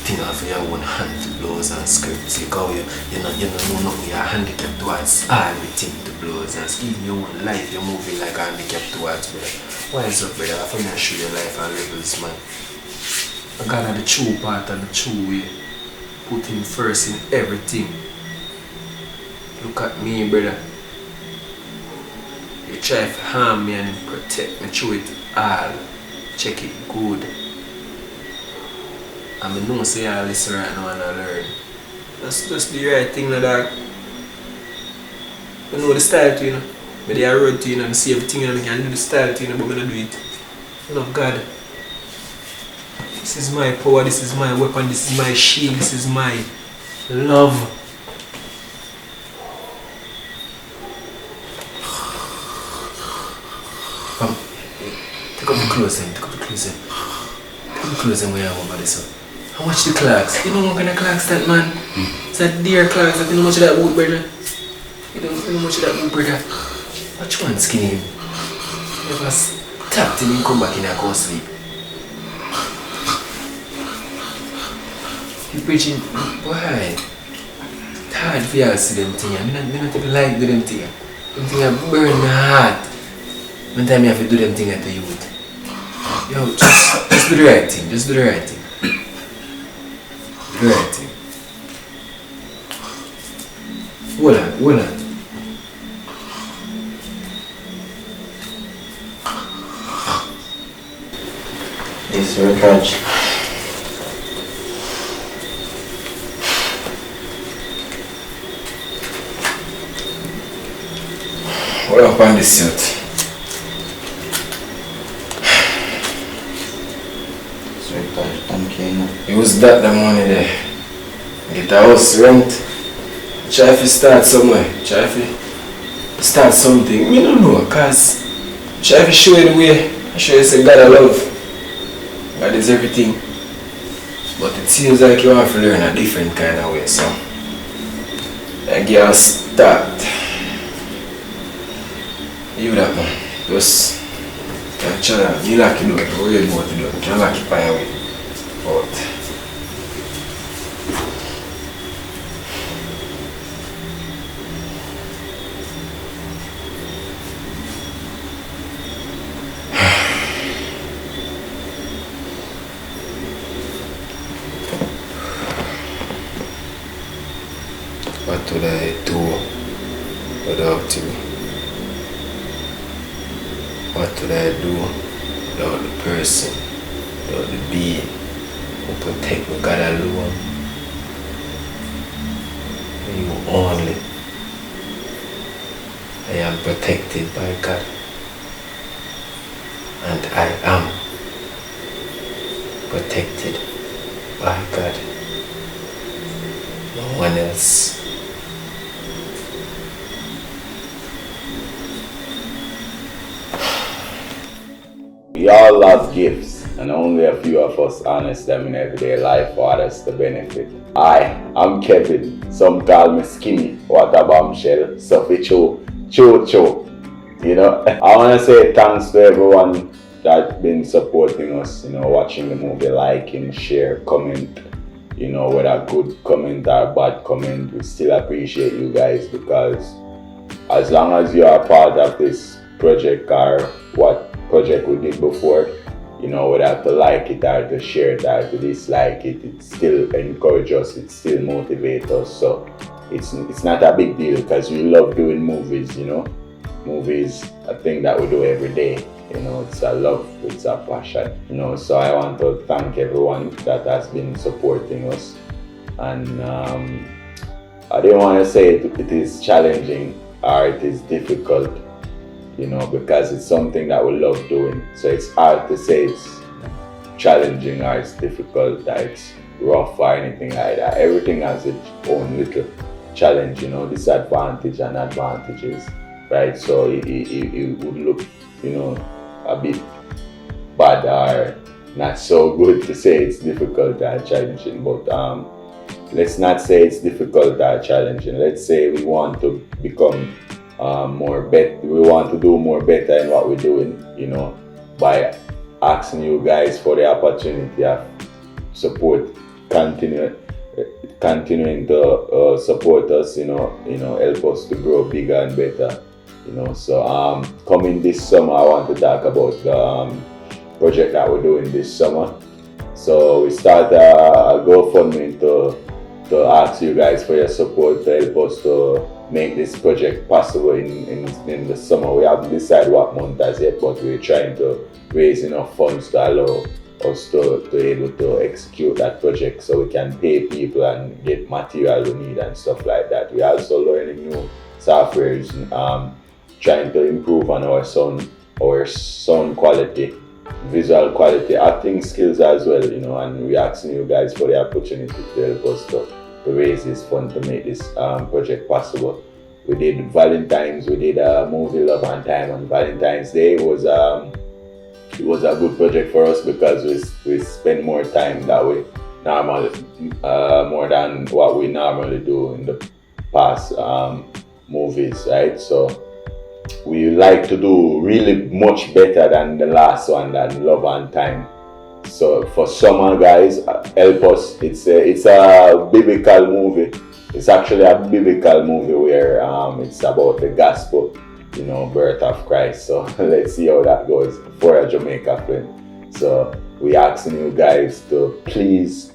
thing off your own hand to blows and scripts. You go, you know nothing, you're handicapped towards everything to blows and even your own life, you're moving like a handicapped towards, brother. Why is up, brother? I think I show your life and levels, man. I got the true part and the true way. Put him first in everything. Look at me, brother. You try to harm me and protect me through it all. Check it good. I know say I listen right now and I learn. That's just the right thing, dog. I know the style to you, know. But I wrote to you and see everything and I can do the style to you, but I don't do it. I love God. This is my power, this is my weapon, this is my shield, this is my love. Take up the clothes then, take up the clothes then. Take up the clothes then where I have over this. How much the clocks? You know what kind of clocks that, man? It's that deer clocks, that you know much of that wood, brother? You don't know much of that wood, brother? Which one skinny him? Never tapped him and come back in and go sleep. You preaching, why? It's hard for you to see them things. I don't even like do them things. Them things burn my heart. One time you have to do them things to the youth. Yo, just do the right thing. Just do the right thing. Do the right thing. Hold on, hold on. This record. What up on this youth? Use that the money there. Get a house rent. Try to start somewhere. Try to start something. I don't know, cause try to show you the way. I show you say God I love. God is everything. But it seems like you have to learn a different kind of way, so I get a start. You that man. Just try you like it do it. What you about to do? Try like it by way. But what would I do without you? What would I do without the person, without the being who protect me, God alone? You only. I am protected by God. And I am protected by God. No one else. We all have gifts, and only a few of us harness them in everyday life for others to benefit. I'm Kevin. Some call me Skinny. What a bombshell. Sophie Cho. You know, I want to say thanks to everyone that's been supporting us, you know, watching the movie, liking, share, comment, you know, whether good comment or bad comment. We still appreciate you guys, because as long as you are part of this project or what project we did before, you know, whether to like it or to share it or to dislike it, it still encourages us, it still motivates us. So it's not a big deal, because we love doing movies, you know. Movies, a thing that we do every day, you know, it's a love, it's a passion, you know. So I want to thank everyone that has been supporting us. And I didn't want to say it is challenging or it is difficult, you know, because it's something that we love doing. So it's hard to say it's challenging or it's difficult, that it's rough or anything like that. Everything has its own little challenge, you know, disadvantage and advantages, right? So it would look, you know, a bit bad or not so good to say it's difficult or challenging, but let's not say it's difficult or challenging. Let's say we want to become we want to do more better in what we're doing, you know, by asking you guys for the opportunity of support, continuing to support us, you know, help us to grow bigger and better, you know. So coming this summer, I want to talk about the project that we're doing this summer. So we start a GoFundMe to ask you guys for your support to help us to make this project possible in the summer. We haven't decided what month as yet, but we're trying to raise enough funds to allow us to able to execute that project, so we can pay people and get material we need and stuff like that. We're also learning new softwares, trying to improve on our sound quality, visual quality, acting skills as well, you know. And we're asking you guys for the opportunity to help us to raise this fund to make this project possible. We did Valentine's, we did a movie Love and Time on Valentine's Day. It was a good project for us, because we spend more time that way normally, more than what we normally do in the past movies, right? So we like to do really much better than the last one, than Love and Time. So for summer, guys, help us. It's a biblical movie. It's actually a biblical movie where it's about the gospel, you know, birth of Christ. So let's see how that goes for a Jamaica film. So we asking you guys to please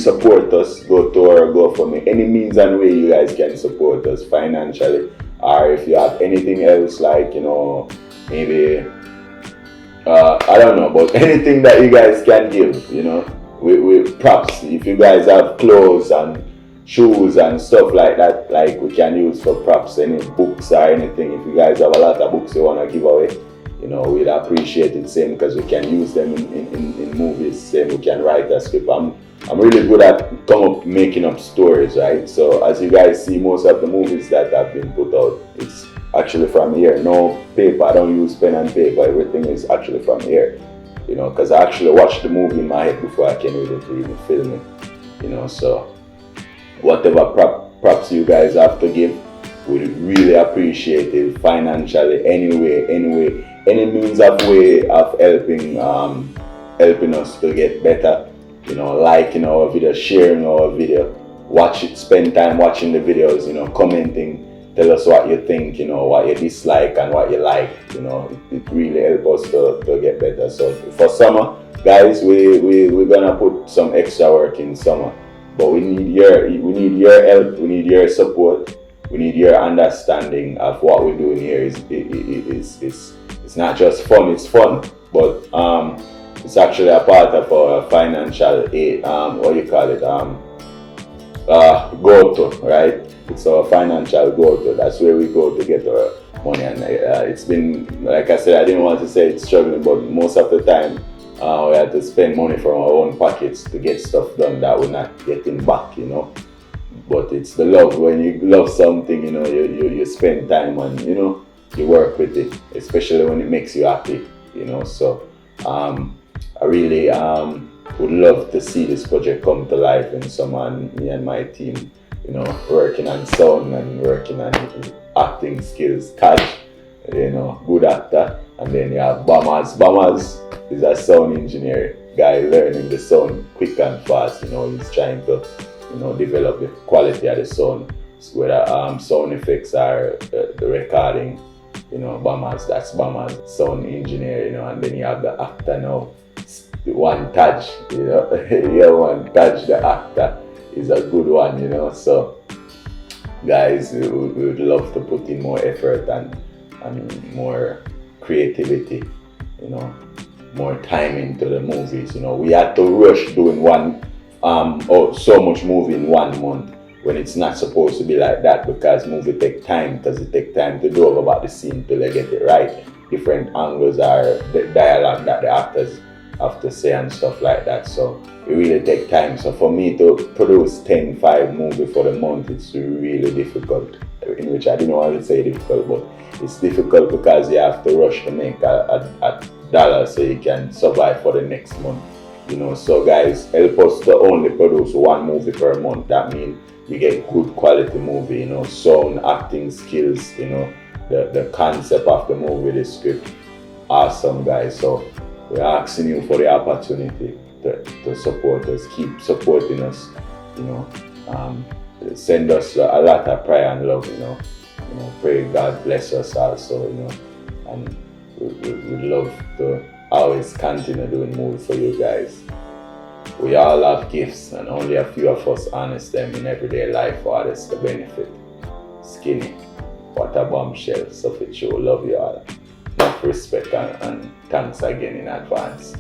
support us. Go to our GoFundMe. Any means and way you guys can support us financially, or if you have anything else, like, you know, maybe I don't know, but anything that you guys can give, you know, with props. If you guys have clothes and shoes and stuff like that, like we can use for props, any books or anything. If you guys have a lot of books you want to give away, you know, we'd appreciate it, same, because we can use them in movies, same, we can write a script. I'm really good at making up stories, right? So as you guys see, most of the movies that have been put out, it's actually from here. No paper, I don't use pen and paper, everything is actually from here, you know, because I actually watched the movie in my head before I came to even film it, you know. So whatever props you guys have to give, We really appreciate it financially, anyway, any means of way of helping us to get better. You know, liking our video, sharing our video, watch it, spend time watching the videos, you know, commenting, tell us what you think, you know, what you dislike and what you like, you know, it really helps us to get better. So for summer, guys, we're gonna put some extra work in summer, but we need your help, we need your support, we need your understanding of what we're doing here. It's not just fun, it's fun, but it's actually a part of our financial aid, what you call it, go-to, right? It's our financial go-to. That's where we go to get our money. And it's been, like I said, I didn't want to say it's struggling, but most of the time we had to spend money from our own pockets to get stuff done that we're not getting back, you know. But it's the love. When you love something, you know, you spend time and, you know, you work with it, especially when it makes you happy, you know. So I really would love to see this project come to life in summer, and me and my team, you know, working on sound and working on acting skills. Taj, you know, good actor. And then you have BAMMAZZ. BAMMAZZ is a sound engineer guy learning the sound quick and fast. You know, he's trying to, you know, develop the quality of the sound, whether sound effects or the recording. You know, BAMMAZZ, that's BAMMAZZ, sound engineer, you know. And then you have the actor now, one Taj, you know. Yeah, one Taj, the actor, is a good one, you know. So guys, we would love to put in more effort and more creativity, you know, more time into the movies. You know, we had to rush doing so much movie in 1 month when it's not supposed to be like that, because movie take time, because it take time to do about the scene till they get it right. Different angles are the dialogue that the actors have to say and stuff like that. So it really take time. So for me to produce 10-5 movie for the month, it's really difficult. In which I didn't want to say difficult, but it's difficult because you have to rush to make a dollar so you can survive for the next month. You know, so guys, help us to only produce 1 movie per month. That means you get good quality movie, you know, sound, acting skills, you know, the concept of the movie, the script. Awesome, guys. So we're asking you for the opportunity to support us, keep supporting us, you know. Send us a lot of prayer and love, you know. Pray God bless us also, you know. And we'd love to always continue doing movies for you guys. We all have gifts, and only a few of us harness them in everyday life for others to benefit. Skinny, what a bombshell. So for sure, love you all. Enough respect and thanks again in advance.